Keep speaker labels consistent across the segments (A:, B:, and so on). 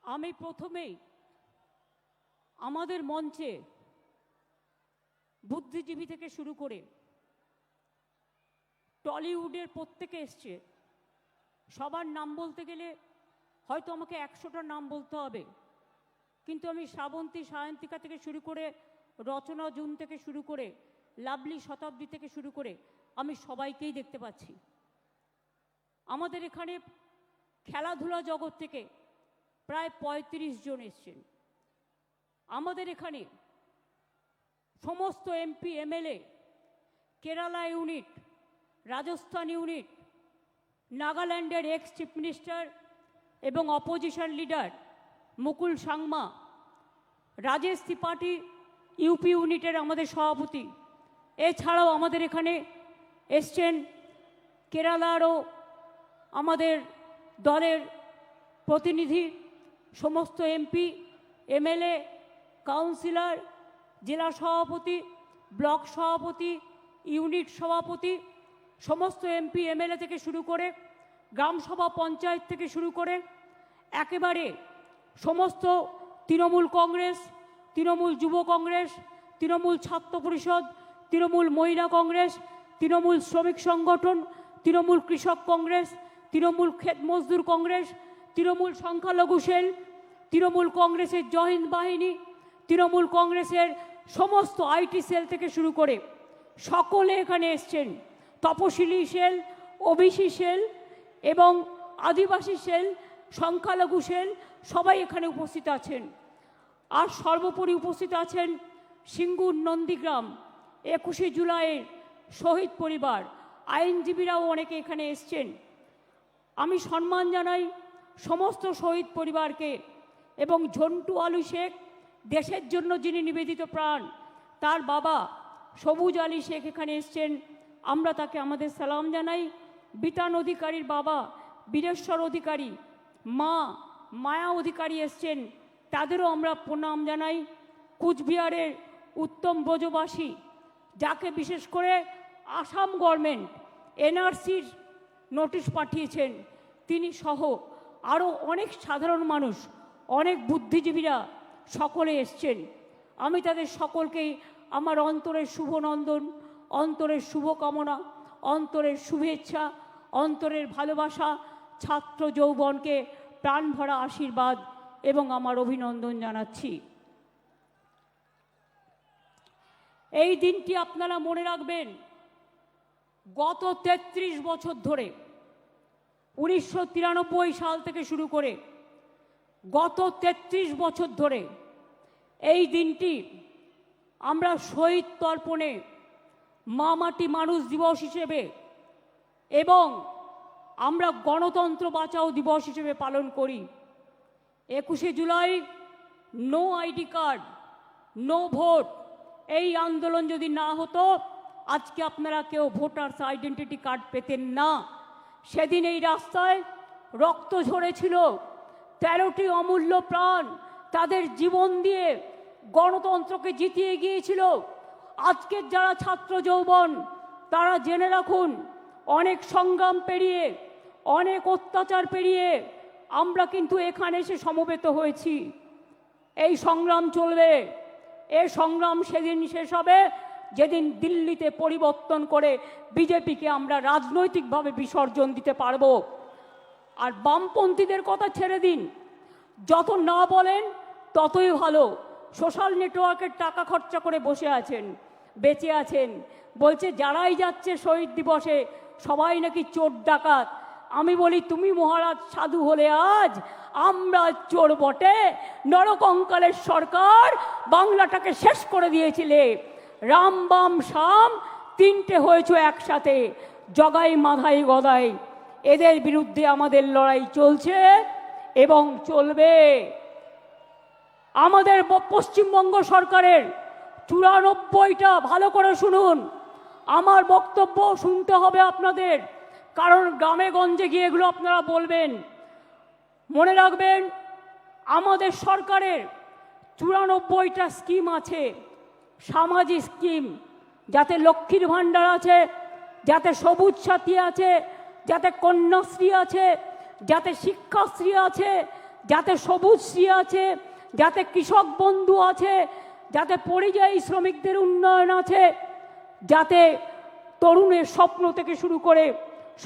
A: আমি প্রথমেই আমাদের মঞ্চে বুদ্ধিজীবী থেকে শুরু করে টলিউডের প্রত্যেকে এসছে, সবার নাম বলতে গেলে হয়তো আমাকে 100টা নাম বলতে হবে, কিন্তু আমি শ্রাবন্তী সায়ন্তিকা থেকে শুরু করে রচনা জুন থেকে শুরু করে লাভলি শতাব্দী থেকে শুরু করে আমি সবাইকেই দেখতে পাচ্ছি। আমাদের এখানে খেলাধুলা জগৎ থেকে প্রায় 35 জন এসছেন। আমাদের এখানে সমস্ত MP MLA, Kerala unit, Rajasthan unit, নাগাল্যান্ডের এক্স চিফ মিনিস্টার এবং অপোজিশন লিডার মুকুল সাংমা, রাজেশ ত্রিপাঠী ইউপি ইউনিটের আমাদের সভাপতি, এছাড়াও আমাদের এখানে এসছেন কেরালারও আমাদের দলের প্রতিনিধি, সমস্ত এমপি এমএলএ, কাউন্সিলর, জেলা সভাপতি, ব্লক সভাপতি, ইউনিট সভাপতি, সমস্ত এমপি এমএলএ থেকে শুরু করে গ্রামসভা পঞ্চায়েত থেকে শুরু করে একেবারে সমস্ত তৃণমূল কংগ্রেস, তৃণমূল যুব কংগ্রেস, তৃণমূল ছাত্র পরিষদ, তৃণমূল মহিলা কংগ্রেস, তৃণমূল শ্রমিক সংগঠন, তৃণমূল কৃষক কংগ্রেস, তৃণমূল ক্ষেত মজদুর কংগ্রেস, তৃণমূল সংখ্যালঘু সেল, তৃণমূল কংগ্রেসের জহিন্দ বাহিনী, তৃণমূল কংগ্রেসের সমস্ত আইটি সেল থেকে শুরু করে সকলে এখানে এসছেন। তপশিলি সেল, ওবিসি সেল এবং আদিবাসী সেল, সংখ্যালঘু সেল সবাই এখানে উপস্থিত আছেন। আর সর্বোপরি উপস্থিত আছেন সিঙ্গুর নন্দীগ্রাম 21শে জুলাইয়ের শহীদ পরিবার, আইনজীবীরাও অনেকে এখানে এসছেন। আমি সম্মান জানাই সমস্ত শহীদ পরিবারকে এবং ঝন্টু আলী শেখ, দেশের জন্য যিনি নিবেদিত প্রাণ, তার বাবা সবুজ আলী শেখ এখানে এসছেন, আমরা তাকে আমাদের সালাম জানাই। বিতান অধিকারীর বাবা বীরেশ্বর অধিকারী, মা মায়া অধিকারী এসছেন, তাদেরও আমরা প্রণাম জানাই। কুচবিহারের উত্তম ব্রজবাসী, যাকে বিশেষ করে আসাম গভর্নমেন্ট এনআরসির নোটিশ পাঠিয়েছেন, তিনি সহ আরও অনেক সাধারণ মানুষ, অনেক বুদ্ধিজীবীরা সকলে এসছেন। আমি তাদের সকলকেই আমার অন্তরের শুভনন্দন, অন্তরের শুভকামনা, অন্তরের শুভেচ্ছা, অন্তরের ভালোবাসা, ছাত্র যৌবনকে প্রাণ ভরা আশীর্বাদ এবং আমার অভিনন্দন জানাচ্ছি। এই দিনটি আপনারা মনে রাখবেন, গত 33 বছর ধরে 1993 সাল থেকে শুরু করে গত 33 বছর ধরে এই দিনটি আমরা শহীদ তর্পণে, মা মাটি মানুষ দিবস হিসেবে এবং আমরা গণতন্ত্র বাঁচাও দিবস হিসেবে পালন করি। 21শে July no ID card, no vote, এই আন্দোলন যদি না হতো আজকে আপনারা কেউ ভোটার্স আইডেন্টিটি কার্ড পেতেন না। সেদিন এই রাস্তায় রক্ত ঝরেছিল, 13টি অমূল্য প্রাণ তাদের জীবন দিয়ে গণতন্ত্রকে জিতিয়ে গিয়েছিল। আজকের যারা ছাত্র যৌবন, তারা জেনে রাখুন, অনেক সংগ্রাম পেরিয়ে, অনেক অত্যাচার পেরিয়ে আমরা কিন্তু এখানে এসে সমবেত হয়েছি। এই সংগ্রাম চলবে, এই সংগ্রাম সেদিন শেষ হবে যেদিন দিল্লিতে পরিবর্তন করে বিজেপিকে আমরা রাজনৈতিকভাবে বিসর্জন দিতে পারব। আর বামপন্থীদের কথা ছেড়ে দিন, যত না বলেন ততই ভালো। সোশ্যাল নেটওয়ার্কের টাকা খরচা করে বসে আছেন, বেঁচে আছেন, বলছে যারাই যাচ্ছে শহীদ দিবসে সবাই নাকি চোর ডাকাত। আমি বলি, তুমি মহারাজ সাধু হলে আজ আমরা চোর বটে। নরকঙ্কালের সরকার বাংলাটাকে শেষ করে দিয়েছিলে, রাম বাম শাম তিনটে হয়েছে একসাথে, জগাই মাধাই গদাই। এদের বিরুদ্ধে আমাদের লড়াই চলছে এবং চলবে। আমাদের পশ্চিমবঙ্গ সরকারের 94টা, ভালো করে শুনুন, আমার বক্তব্য শুনতে হবে আপনাদের, কারণ গ্রামে গঞ্জে গিয়ে এগুলো আপনারা বলবেন। মনে রাখবেন, আমাদের সরকারের 94টা স্কিম আছে, সামাজিক স্কিম, যাতে লক্ষ্মীর ভাণ্ডার আছে, যাতে সবুজ সাথী আছে, যাতে কন্যাশ্রী আছে, যাতে শিক্ষাশ্রী আছে, যাতে সবুজশ্রী আছে, যাতে কৃষক বন্ধু আছে, যাতে পরিযায়ী শ্রমিকদের উন্নয়ন আছে, যাতে তরুণের স্বপ্ন থেকে শুরু করে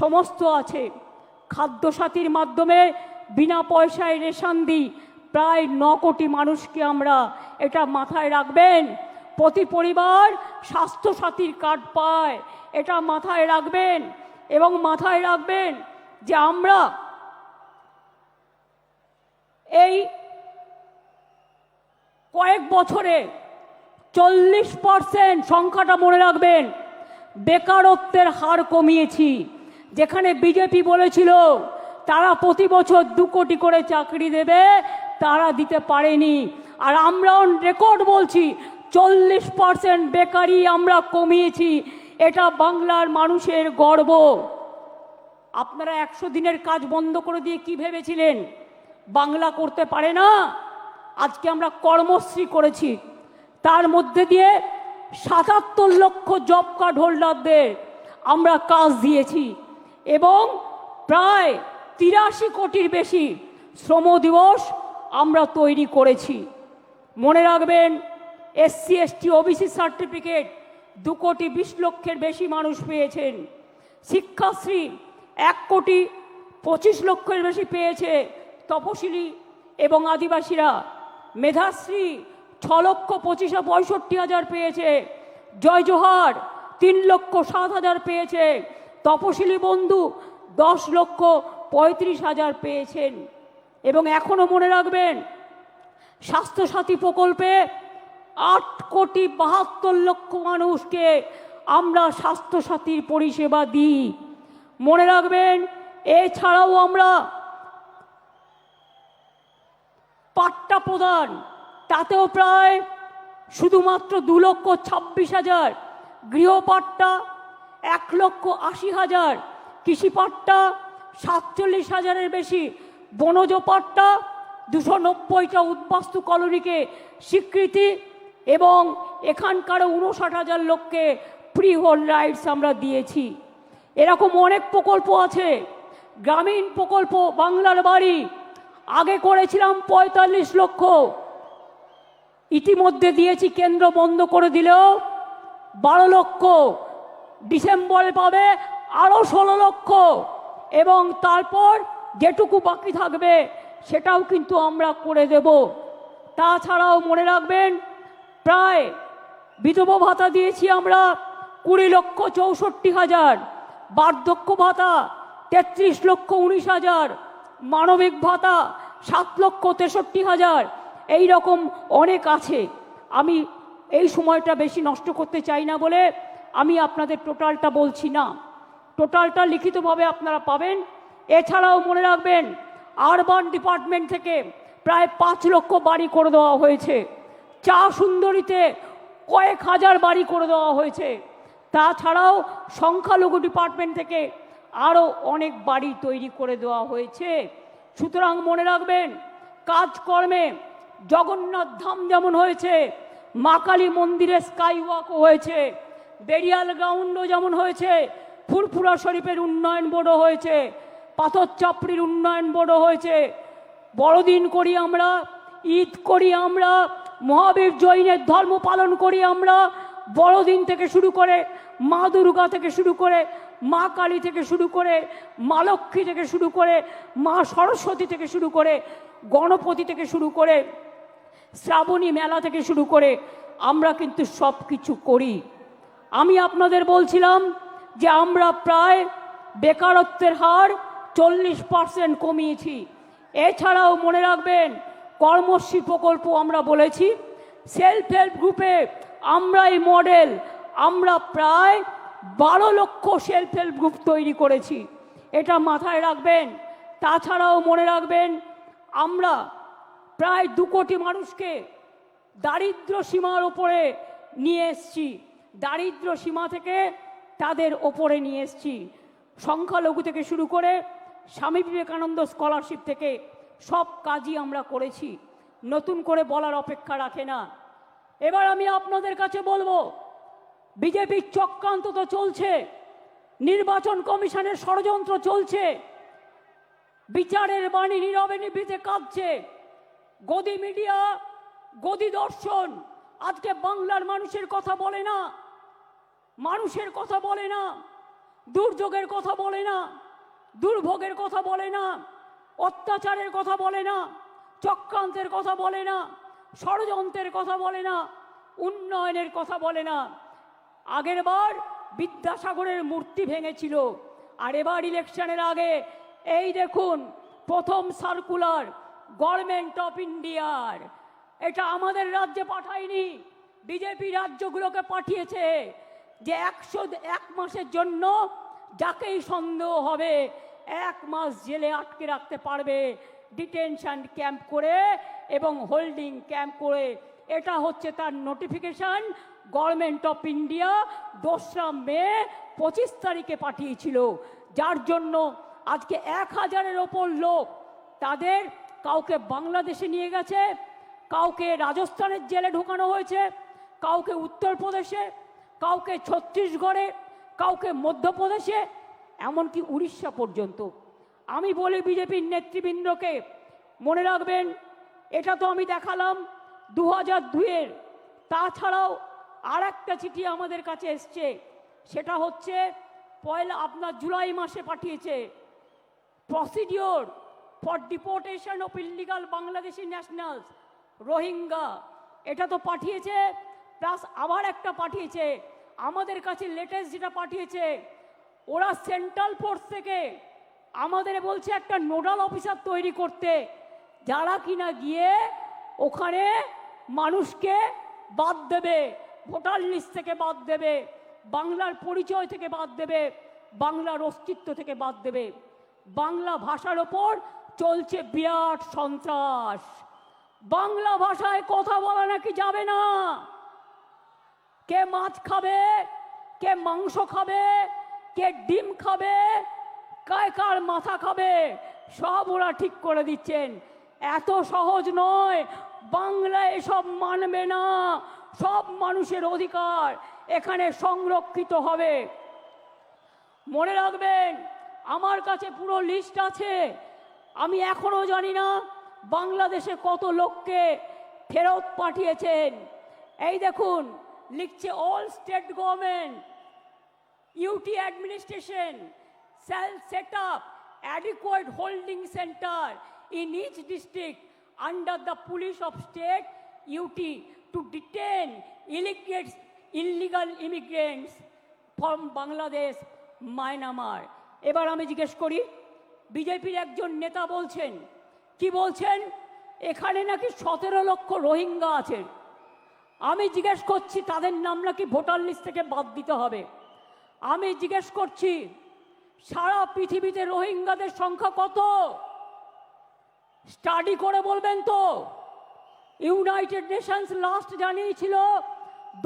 A: সমস্ত আছে। খাদ্যসাথীর মাধ্যমে বিনা পয়সায় রেশন দিই প্রায় 9 কোটি মানুষকে আমরা, এটা মাথায় রাখবেন। প্রতি পরিবার স্বাস্থ্যসাথীর কার্ড পায়, এটা মাথায় রাখবেন। এবং মাথায় রাখবেন যে আমরা এই কয়েক বছরে 40%, সংখ্যাটা মনে রাখবেন, বেকারত্বের হার কমিয়েছি। যেখানে বিজেপি বলেছিল তারা প্রতি বছর 2 কোটি করে চাকরি দেবে, তারা দিতে পারেনি। আর আমরা অন রেকর্ড বলছি 40% বেকারি আমরা কমিয়েছি। এটা বাংলার মানুষের গর্ব। আপনারা 100 দিনের কাজ বন্ধ করে দিয়ে কি ভেবেছিলেন বাংলা করতে পারে না? আজকে আমরা কর্মশ্রী করেছি, তার মধ্যে দিয়ে 77 লক্ষ জব কার্ড হোল্ডারদের আমরা কাজ দিয়েছি এবং প্রায় 83 কোটির বেশি শ্রম দিবস আমরা তৈরি করেছি। মনে রাখবেন, SC ST OBC সার্টিফিকেট 2 কোটি 20 লক্ষের বেশি মানুষ পেয়েছেন। শিক্ষাশ্রী 1 কোটি 25 লক্ষের বেশি পেয়েছে তপশিলি এবং আদিবাসীরা। মেধাশ্রী 6 লক্ষ 65 হাজার পেয়েছে। জয় জোহার 3 লক্ষ 7 হাজার পেয়েছে। তপশিলি বন্ধু 10 লক্ষ 35 হাজার পেয়েছেন। এবং এখনো মনে রাখবেন, স্বাস্থ্যসাথী প্রকল্পে 8 কোটি 72 লক্ষ মানুষকে আমরা স্বাস্থ্যসাথীর পরিষেবা দিই। মনে রাখবেন, এছাড়াও আমরা পাট্টা প্রদান, তাতেও প্রায় শুধুমাত্র 2 লক্ষ 26 হাজার, গৃহপাট্টা 1 লক্ষ 80 হাজার, কৃষিপাট্টা 47 হাজারের বেশি, বনজ পাট্টা 290টা উদ্বাস্তু কলোনিকে স্বীকৃতি এবং এখানকার 59 হাজার লোককে ফ্রি হোল্ড রাইটস আমরা দিয়েছি। এরকম অনেক প্রকল্প আছে। গ্রামীণ প্রকল্প বাংলার বাড়ি আগে করেছিলাম 45 লক্ষ, ইতিমধ্যে দিয়েছি, কেন্দ্র বন্ধ করে দিলেও 12 লক্ষ, ডিসেম্বরে পাবে আরও 16 লক্ষ এবং তারপর যেটুকু বাকি থাকবে সেটাও কিন্তু আমরা করে দেব। তাছাড়াও মনে রাখবেন, প্রায় বিধবা ভাতা দিয়েছি আমরা 20 লক্ষ 64 হাজার, বার্ধক্য ভাতা 33 লক্ষ 19 হাজার, মানবিক ভাতা 7 লক্ষ 63 হাজার। এই রকম অনেক আছে। আমি এই সময়টা বেশি নষ্ট করতে চাই না বলে আমি আপনাদের টোটালটা বলছি না, টোটালটা লিখিতভাবে আপনারা পাবেন। এছাড়াও মনে রাখবেন, আরবান ডিপার্টমেন্ট থেকে প্রায় 5 লক্ষ বাড়ি করে দেওয়া হয়েছে। চা সুন্দরীতে কয়েক হাজার বাড়ি করে দেওয়া হয়েছে। তাছাড়াও সংখ্যালঘু ডিপার্টমেন্ট থেকে আরও অনেক বাড়ি তৈরি করে দেওয়া হয়েছে। সুতরাং মনে রাখবেন, কাজকর্মে জগন্নাথ ধাম যেমন হয়েছে, মা কালী মন্দিরে স্কাই ওয়াকও হয়েছে, বেরিয়াল গ্রাউন্ডও যেমন হয়েছে, ফুরফুরা শরীফের উন্নয়ন বোর্ডও হয়েছে, পাথর চাপড়ির উন্নয়ন বোর্ডও হয়েছে। বড়দিন করি আমরা, ঈদ করি আমরা, মহাবীর জৈনের ধর্ম পালন করি আমরা। বড়দিন থেকে শুরু করে মা দুর্গা থেকে শুরু করে মা কালী থেকে শুরু করে মা লক্ষ্মী থেকে শুরু করে মা সরস্বতী থেকে শুরু করে গণপতি থেকে শুরু করে শ্রাবণী মেলা থেকে শুরু করে আমরা কিন্তু সব কিছু করি। আমি আপনাদের বলছিলাম যে আমরা প্রায় বেকারত্বের হার 40% কমিয়েছি। এছাড়াও মনে রাখবেন, কর্মশ্রী প্রকল্প আমরা বলেছি, সেলফ হেল্প গ্রুপে আমরা এই মডেল, আমরা প্রায় 12 লক্ষ সেলফ হেল্প গ্রুপ তৈরি করেছি, এটা মাথায় রাখবেন। তাছাড়াও মনে রাখবেন, আমরা প্রায় 2 কোটি মানুষকে দারিদ্র সীমার ওপরে নিয়ে এসছি, দারিদ্র সীমা থেকে তাদের ওপরে নিয়ে এসছি। সংখ্যালঘু থেকে শুরু করে স্বামী বিবেকানন্দ স্কলারশিপ থেকে সব কাজই আমরা করেছি, নতুন করে বলার অপেক্ষা রাখে না। এবার আমি আপনাদের কাছে বলবো, বিজেপির চক্রান্ত তো চলছে, নির্বাচন কমিশনের ষড়যন্ত্র চলছে, বিচারের বাণী নীরবে নিভৃতে কাঁদছে। গদি মিডিয়া, গদি দর্শন আজকে বাংলার মানুষের কথা বলে না, মানুষের কথা বলে না, দুর্যোগের কথা বলে না, দুর্ভোগের কথা বলে না, অত্যাচারের কথা বলে না, চক্রান্তের কথা বলে না, ষড়যন্ত্রের কথা বলে না, উন্নয়নের কথা বলে না। আগের বার বিদ্যাসাগরের মূর্তি ভেঙেছিল, আর এবার ইলেকশনের আগে এই দেখুন প্রথম সার্কুলার গভর্নমেন্ট অফ ইন্ডিয়ার, এটা আমাদের রাজ্যে পাঠায়নি, বিজেপি রাজ্যগুলোকে পাঠিয়েছে, যে 101 মাসের জন্য যাকেই সন্দেহ হবে 1 মাস জেলে আটকে রাখতে পারবে, ডিটেনশন ক্যাম্প করে এবং হোল্ডিং ক্যাম্প করে। এটা হচ্ছে তার নোটিফিকেশন গভর্নমেন্ট অফ ইন্ডিয়া 2রা মে 25 তারিখে পাঠিয়েছিল, যার জন্য আজকে 1000-এর ওপর লোক, তাদের কাউকে বাংলাদেশে নিয়ে গেছে, কাউকে রাজস্থানের জেলে ঢোকানো হয়েছে, কাউকে উত্তরপ্রদেশে, কাউকে ছত্তিশগড়ে, কাউকে মধ্যপ্রদেশে, এমনকি উড়িষ্যা পর্যন্ত। আমি বলি বিজেপির নেতৃবৃন্দকে, মনে রাখবেন এটা তো আমি দেখালাম 2002-এর, তাছাড়াও আর একটা চিঠি আমাদের কাছে এসছে, সেটা হচ্ছে আপনার জুলাই মাসে পাঠিয়েছে, procedure for deportation of illegal Bangladeshi nationals Rohingya, এটা তো পাঠিয়েছে, প্লাস আবার একটা পাঠিয়েছে আমাদের কাছে লেটেস্ট যেটা পাঠিয়েছে, ওরা সেন্ট্রাল ফোর্স থেকে আমাদের বলছে একটা নোডাল অফিসার তৈরি করতে, যারা কিনা গিয়ে ওখানে মানুষকে বাদ দেবে, ভোটার লিস্ট থেকে বাদ দেবে, বাংলার পরিচয় থেকে বাদ দেবে, বাংলার অস্তিত্ব থেকে বাদ দেবে। বাংলা ভাষার ওপর চলছে বিরাট সন্ত্রাস, বাংলা ভাষায় কথা বলা নাকি যাবে না, কে মাছ খাবে, কে মাংস খাবে, কে ডিম খাবে, কার মাথা খাবে, সব ওরা ঠিক করে দিচ্ছেন। এত সহজ নয়, বাংলা এসব মানবে না, সব মানুষের অধিকার এখানে সংরক্ষিত হবে। মনে রাখবেন আমার কাছে পুরো লিস্ট আছে, আমি এখনো জানি না বাংলাদেশে কত লোককে ফেরত পাঠিয়েছেন। এই দেখুন লিখছে, all state government UT administration shall set up adequate holding center in each district under the police of state UT to detain illegal immigrants from Bangladesh, Myanmar. এবার আমি জিজ্ঞেস করি, বিজেপির একজন নেতা বলছেন, কি বলছেন, এখানে নাকি 17 লক্ষ রোহিঙ্গা আছেন। আমি জিজ্ঞেস করছি তাদের নাম নাকি ভোটার লিস্ট থেকে বাদ দিতে হবে। আমি জিজ্ঞেস করছি সারা পৃথিবীতে রোহিঙ্গাদের সংখ্যা কত, স্টাডি করে বলবেন তো। ইউনাইটেড নেশনস লাস্ট জানিয়েছিল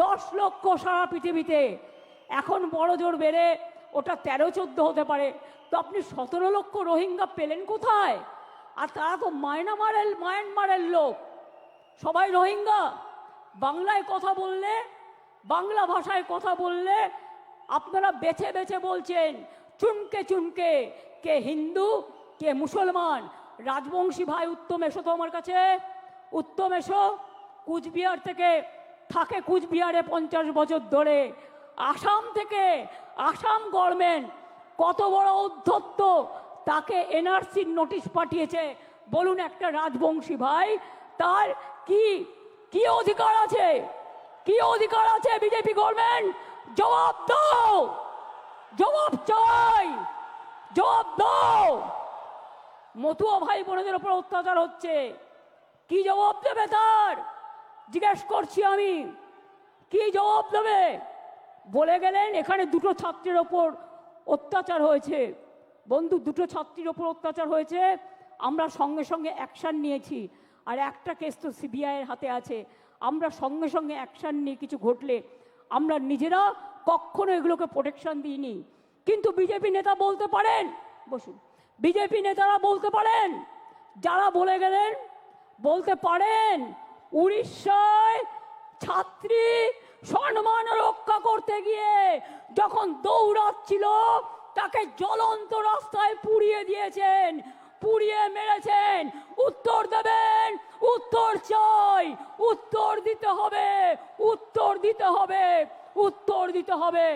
A: 10 লক্ষ সারা পৃথিবীতে, এখন বড় জোর বেড়ে ওটা 13-14 হতে পারে। তো আপনি 17 লক্ষ রোহিঙ্গা পেলেন কোথায়? আর তারা তো মায়ানমারের লোক, সবাই রোহিঙ্গা। বাংলায় কথা বললে, বাংলা ভাষায় কথা বললে আপনারা বেছে বেছে বলছেন, চুনকে চুনকে, কে হিন্দু কে মুসলমান। রাজবংশী ভাই উত্তম এসো তো আমার কাছে, উত্তম এসো, কুচবিহার থেকে থাকে, কুচবিহারে 50 বছর ধরে। আসাম থেকে, আসাম গভর্নমেন্ট কত বড় উদ্ধত্ত, তাকে এনআরসির নোটিশ পাঠিয়েছে। বলুন একটা রাজবংশী ভাই তার কি কি অধিকার আছে, কি অধিকার আছে? বিজেপি গভর্নমেন্ট জবাব দাও, জবাব চাই, জবাব দাও। মতুয়া ভাই বোনদের উপর অত্যাচার হচ্ছে, কি জবাব দেবে তার? জিজ্ঞেস করছি আমি, কি জবাব দেবে? বলে গেলেন এখানে 2টো ছাত্রের ওপর অত্যাচার হয়েছে। বন্ধু, 2টো ছাত্রীর ওপর অত্যাচার হয়েছে, আমরা সঙ্গে সঙ্গে অ্যাকশান নিয়েছি। আর একটা কেস তো সিবিআইয়ের হাতে আছে, আমরা সঙ্গে সঙ্গে অ্যাকশান নিয়ে কিছু ঘটলে আমরা নিজেরা কখনো এগুলোকে প্রোটেকশন দিইনি। কিন্তু বিজেপি নেতা বলতে পারেন, বসুন, বিজেপি নেতারা বলতে পারেন, যারা বলে গেলেন বলতে পারেন উড়িষ্যায় ছাত্রী সম্মান রক্ষা করতে গিয়ে যখন দৌড়াচ্ছিল তাকে জ্বলন্ত রাস্তায় পুড়িয়ে দিয়েছেন। পুড়িয়ে মেরেছেন, উত্তর দেবেন। উত্তর চাই, উত্তর দিতে হবে, উত্তর দিতে হবে, উত্তর দিতে হবে।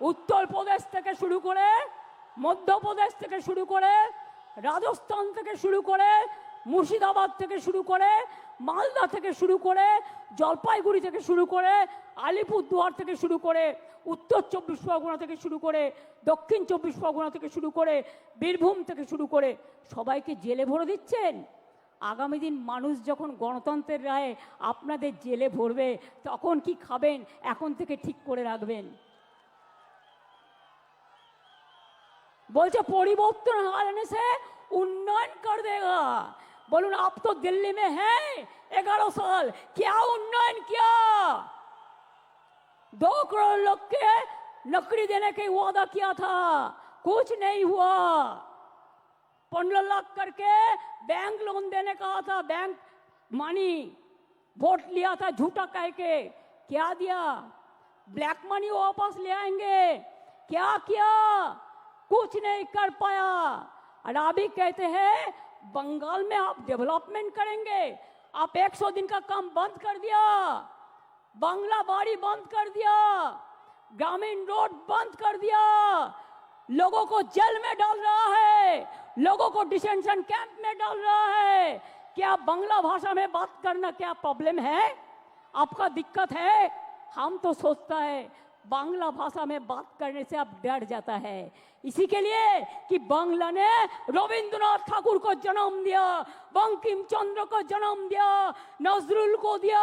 A: উত্তরপ্রদেশ থেকে শুরু করে, মধ্যপ্রদেশ থেকে শুরু করে, রাজস্থান থেকে শুরু করে, মুর্শিদাবাদ থেকে শুরু করে, মালদা থেকে শুরু করে, জলপাইগুড়ি থেকে শুরু করে, আলিপুরদুয়ার থেকে শুরু করে, উত্তর 24 পরগনা থেকে শুরু করে, দক্ষিণ 24 পরগনা থেকে শুরু করে, বীরভূম থেকে শুরু করে সবাইকে জেলে ভরে দিচ্ছেন। আগামী দিন মানুষ যখন গণতন্ত্রের রায়ে আপনাদের জেলে ভরবে তখন কি খাবেন এখন থেকে ঠিক করে রাখবেন। बोलते परिवर्तन आने से उन्नयन कर देगा। बोलून आप तो दिल्ली में हैं 11 साल, क्या उन्नयन किया? 2 करोड़ लोग के नौकरी देने का वादा किया था, कुछ नहीं हुआ। 15 लाख करके बैंक लोन देने का था, बैंक मनी वोट लिया था झूठा कह के, क्या दिया? ब्लैक मनी वापस ले आएंगे, क्या किया? कुछ नहीं कर पाया। और अभी कहते हैं बंगाल में आप डेवलपमेंट करेंगे, आप 100 दिन का काम बंद कर दिया, बांग्ला बाड़ी बंद कर दिया, ग्रामीण रोड बंद कर दिया, लोगों को जेल में डाल रहा है, लोगों को डिटेंशन कैंप में डाल रहा है। क्या बांग्ला भाषा में बात करना क्या प्रॉब्लम है? आपका दिक्कत है? हम तो सोचता है बांग्ला भाषा में बात करने से अब डर जाता है, इसी के लिए कि बांग्ला ने रविंद्रनाथ ठाकुर को जन्म दिया, बंकिम चंद्र को जन्म दिया, नजरुल को दिया,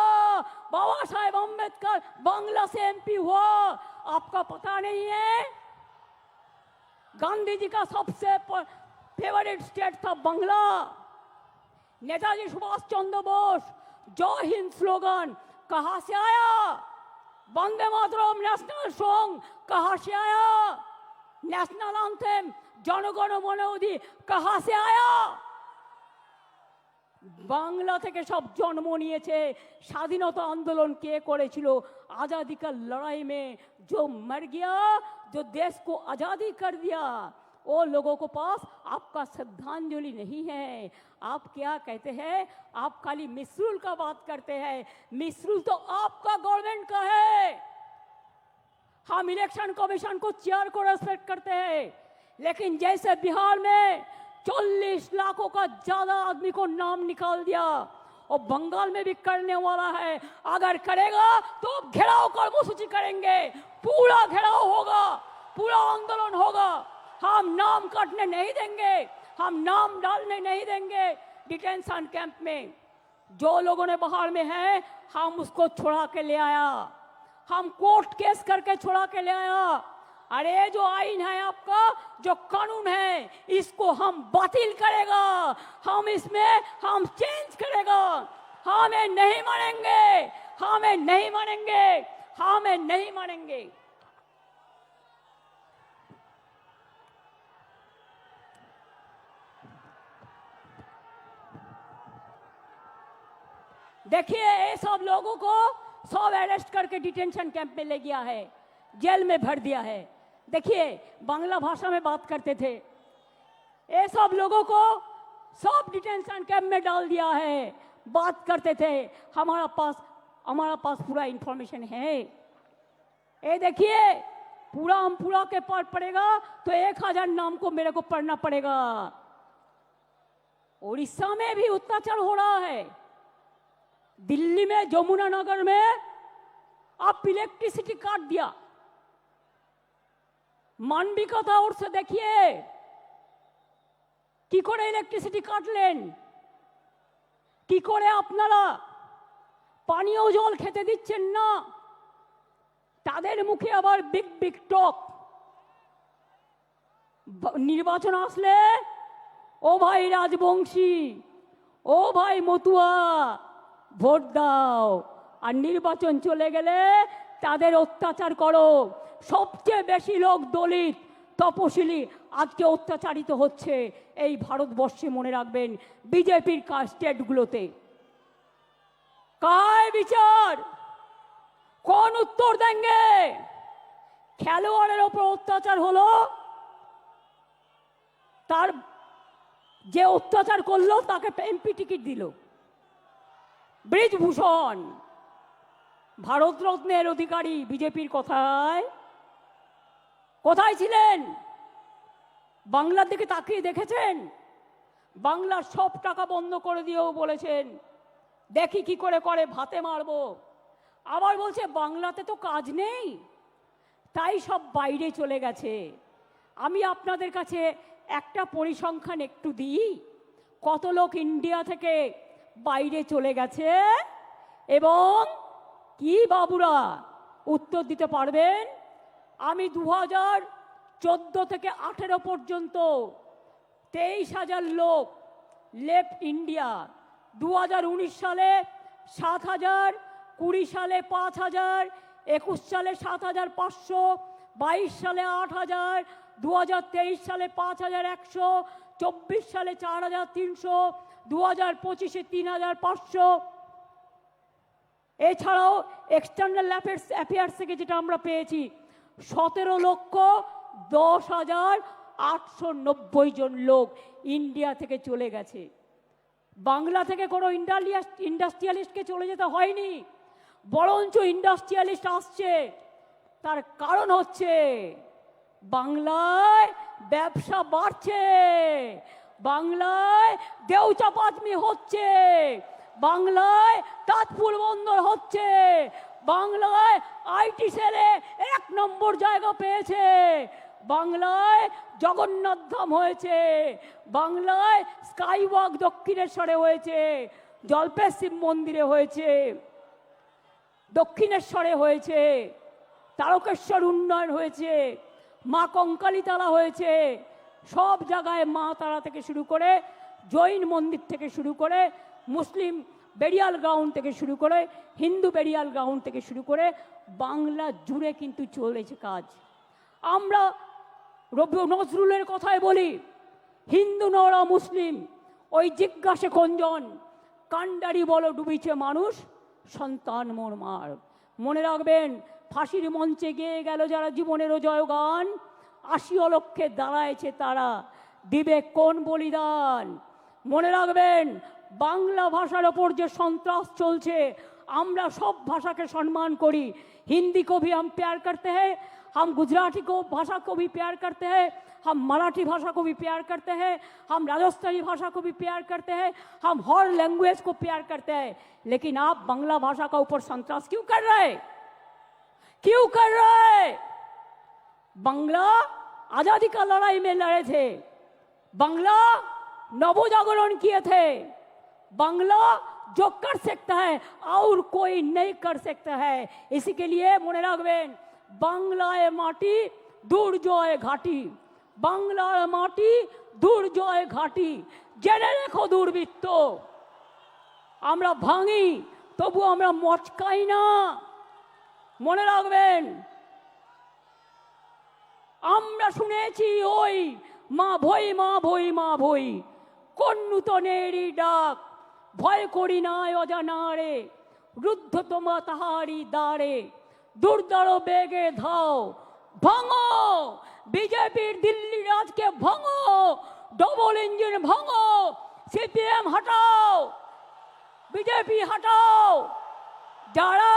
A: बाबा साहेब अम्बेडकर बांग्ला से एमपी हुआ। आपका पता नहीं है? गांधी जी का सबसे फेवरेट स्टेट था बांग्ला। नेताजी सुभाष चंद्र बोस जय हिंद स्लोगन कहां से आया? वंदे मातरम नेशनल सॉन्ग कहां से आया? नेशनल एंथम जनगण मन अधि कहां से आया? बांग्ला থেকে সব জন্ম নিয়েছে। স্বাধীনতা आंदोलन কে করেছিল? आजादी का लड़ाई में जो मर गया, जो देश को आजादी कर दिया, वो लोगों को पास आपका श्रद्धांजलि नहीं है। आप क्या कहते हैं? आप खाली मिसरूल का बात करते हैं। मिसरूल तो आपका गवर्नमेंट का है। हम इलेक्शन कमीशन को चेयर को रेस्पेक्ट करते हैं, लेकिन जैसे बिहार में 40 लाखों का ज्यादा आदमी को नाम निकाल दिया, और बंगाल में भी करने वाला है। अगर करेगा तो घेराव कर्मसूची करेंगे, पूरा घेराव होगा, पूरा आंदोलन होगा। हम नाम काटने नहीं देंगे, हम नाम डालने नहीं देंगे डिटेंशन कैंप में। जो लोगों ने बाहर में है हम उसको छुड़ा के ले आया, हम कोर्ट केस करके छुड़ा के ले आया। अरे जो आईन है आपका, जो कानून है, इसको हम बातिल करेगा, हम इसमें हम चेंज करेगा। हमें नहीं मानेंगे, हमें नहीं मानेंगे, हमें नहीं मानेंगे। देखिए ये सब लोगों को सब अरेस्ट करके डिटेंशन कैंप में ले गया है, जेल में भर दिया है। देखिए बांग्ला भाषा में बात करते थे, ये सब लोगों को सब डिटेंशन कैंप में डाल दिया है, बात करते थे। हमारा पास पूरा इंफॉर्मेशन है। ये देखिए पूरा के पार पड़ेगा तो 1000 नाम को मेरे को पढ़ना पड़ेगा। उड़ीसा में भी अत्याचार हो रहा है, दिल्ली में जमुना नगर में आप इलेक्ट्रिसिटी काट दिया। मानविकता और से देखिए কি করে ইলেকট্রিসিটি কাটলেন, কি করে আপনারা পানীয় জল খেতে দিচ্ছেন না, তাদের মুখে আবার বিগ বিগ টক। নির্বাচন আসলে ও ভাই রাজবংশী, ও ভাই মতুয়া ভোট দাও, আর নির্বাচন চলে গেলে তাদের অত্যাচার করো। সবচেয়ে বেশি লোক দলিত তপশিলি আজকে অত্যাচারিত হচ্ছে এই ভারতবর্ষে, মনে রাখবেন বিজেপির স্টেটগুলোতে। কায় বিচার कौन उत्तर देंगे? খেলোয়াড়ের ওপর অত্যাচার হলো, তার যে অত্যাচার করলো তাকে এমপি টিকিট দিল। ব্রিজভূষণ ভারতরত্নের অধিকারী বিজেপির কথায় কোথায় ছিলেন? বাংলার দিকে তাকিয়ে দেখেছেন? বাংলার সব টাকা বন্ধ করে দিয়েও বলেছেন দেখি কি করে করে ভাতে মারবো। আবার বলছে বাংলাতে তো কাজ নেই, তাই সব বাইরে চলে গেছে। আমি আপনাদের কাছে একটা পরিসংখ্যান একটু দিই, কত লোক ইন্ডিয়া থেকে বাইরে চলে গেছে এবং কি বাবুরা উত্তর দিতে পারবেন? আমি 2014 থেকে 18 পর্যন্ত 23,000 লোক লেফট ইন্ডিয়া। 2019 সালে 7,000, 20 সালে 5,000, 21 সালে 7,500, 22 সালে 8,000, 2023 সালে 5,100, 24 সালে 4,300, 2025-এ 3,500। এছাড়াও এক্সটার্নাল অ্যাফেয়ার্স থেকে যেটা আমরা পেয়েছি 17,10,890 জন লোক ইন্ডিয়া থেকে চলে গেছে। বাংলা থেকে কোনো ইন্ডাস্ট্রিয়ালিস্টকে চলে যেতে হয়নি, বরঞ্চ ইন্ডাস্ট্রিয়ালিস্ট আসছে। তার কারণ হচ্ছে বাংলায় ব্যবসা বাড়ছে, বাংলায় দেউচাপাতমি হচ্ছে, বাংলায় তাজপুর বন্দর হচ্ছে, বাংলায় আইটি সেলে 1 নম্বর জায়গা পেয়েছে, বাংলায় জগন্নাথ ধাম হয়েছে, বাংলায় স্কাইওয়াক দক্ষিণেশ্বরে হয়েছে, জল্পেশ শিব মন্দিরে হয়েছে, দক্ষিণেশ্বরে হয়েছে, তারকেশ্বর উন্নয়ন হয়েছে, মা কঙ্কালীতলা হয়েছে। সব জায়গায় মা তারা থেকে শুরু করে, জৈন মন্দির থেকে শুরু করে, মুসলিম বেরিয়াল গ্রাউন্ড থেকে শুরু করে, হিন্দু বেরিয়াল গ্রাউন্ড থেকে শুরু করে বাংলা জুড়ে কিন্তু চলেছে কাজ। আমরা রবি নজরুলের কথায় বলি, হিন্দু নরা মুসলিম ওই জিজ্ঞাসে কোনজন, কান্ডারি বলো ডুবিছে মানুষ, সন্তান মোর মার। মনে রাখবেন, ফাঁসির মঞ্চে গেয়ে গেল যারা জীবনেরও জয়গান, 80 লক্ষে দাঁড়ায়ছে তারা, দিবে কোন বলিদান। মনে রাখবেন, বাংলা ভাষার ওপর যে সন্ত্রাস চলছে, আমরা সব ভাষাকে সম্মান করি। हिंदी को भी हम प्यार करते हैं, हम गुजराती को भाषा को भी प्यार करते हैं, हम मराठी भाषा को भी प्यार करते हैं, हम राजस्थानी भाषा को भी प्यार करते हैं, हम हर लैंग्वेज को प्यार करते हैं। लेकिन आप बांग्ला भाषा का ऊपर संतरास क्यों कर रहे? क्यों कर रहे? बांग्ला आजादी का लड़ाई में लड़े थे, बांग्ला नवजागरण किए थे, बांग्ला जो कर सकता है और कोई नहीं कर सकता है। इसी के लिए মনে রাখবেন, বাংলায় মাটি দুর্জয় ঘাটি, বাংলার মাটি দুর্জয় ঘাটি। জেনে রেখো দুর্বৃত্ত, আমরা ভাঙি তবু আমরা মচকাই না। মনে রাখবেন, আমরা শুনেছি ওই মা ভই মা ভই মা ভই, কোন নূতনেরই ডাক, ভয় করি না অজানারে, রুদ্ধ তোমা তাহারি দ্বারে, দুর্দার বেগে ধাও, ভাঙো বিজেপির দিল্লি রাজকে, ভাঙো ডবল ইঞ্জিন, ভাঙো সিপিএম হটাও, বিজেপি হটাও। যারা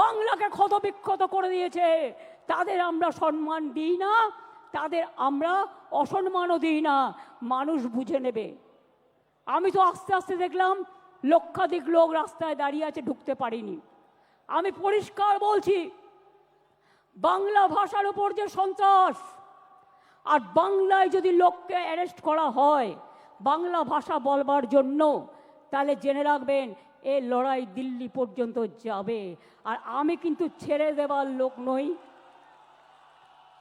A: বাংলাকে ক্ষতবিক্ষত করে দিয়েছে তাদের আমরা সম্মান দিই না, তাদের আমরা অসম্মানও দিই না, মানুষ বুঝে নেবে। আমি তো আস্তে আস্তে দেখলাম লক্ষাধিক লোক রাস্তায় দাঁড়িয়ে আছে, ঢুকতে পারিনি। আমি পরিষ্কার বলছি, বাংলা ভাষার উপর যে সন্ত্রাস, আর বাংলায় যদি লোককে অ্যারেস্ট করা হয় বাংলা ভাষা বলবার জন্য, তাহলে জেনে রাখবেন এই লড়াই দিল্লি পর্যন্ত যাবে। আর আমি কিন্তু ছেড়ে দেবার লোক নই,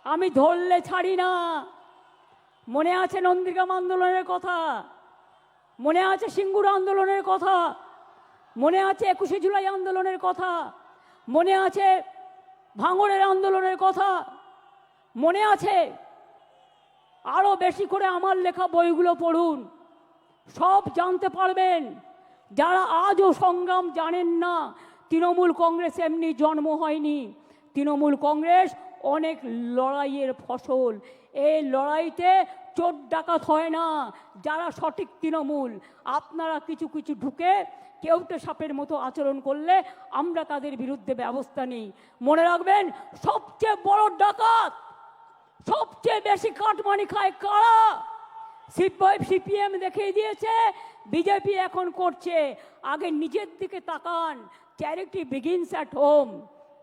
A: আমি ধরলে ছাড়ি না। মনে আছে নন্দীগ্রাম আন্দোলনের কথা, মনে আছে সিঙ্গুর আন্দোলনের কথা, মনে আছে 21শে জুলাই আন্দোলনের কথা, মনে আছে ভাঙড়ের আন্দোলনের কথা, মনে আছে। আরো বেশি করে আমার লেখা বইগুলো পড়ুন, সব জানতে পারবেন। যারা আজও সংগ্রাম জানেন না তৃণমূল কংগ্রেস এমনি জন্ম হয়নি। তৃণমূল কংগ্রেস অনেক লড়াইয়ের ফসল। এই লড়াইতে চোর ডাকাত হয় না যারা সঠিক তৃণমূল। আপনারা কিছু কিছু ঢুকে কেউটে সাপের মতো আচরণ করলে আমরা তাদের বিরুদ্ধে ব্যবস্থা নিই। মনে রাখবেন, সবচেয়ে বড় ডাকাত, সবচেয়ে বেশি কাটমানি খায় কারা? সিপিএম দেখিয়ে দিয়েছে, বিজেপি এখন করছে। আগে নিজের দিকে তাকান। Charity begins at home.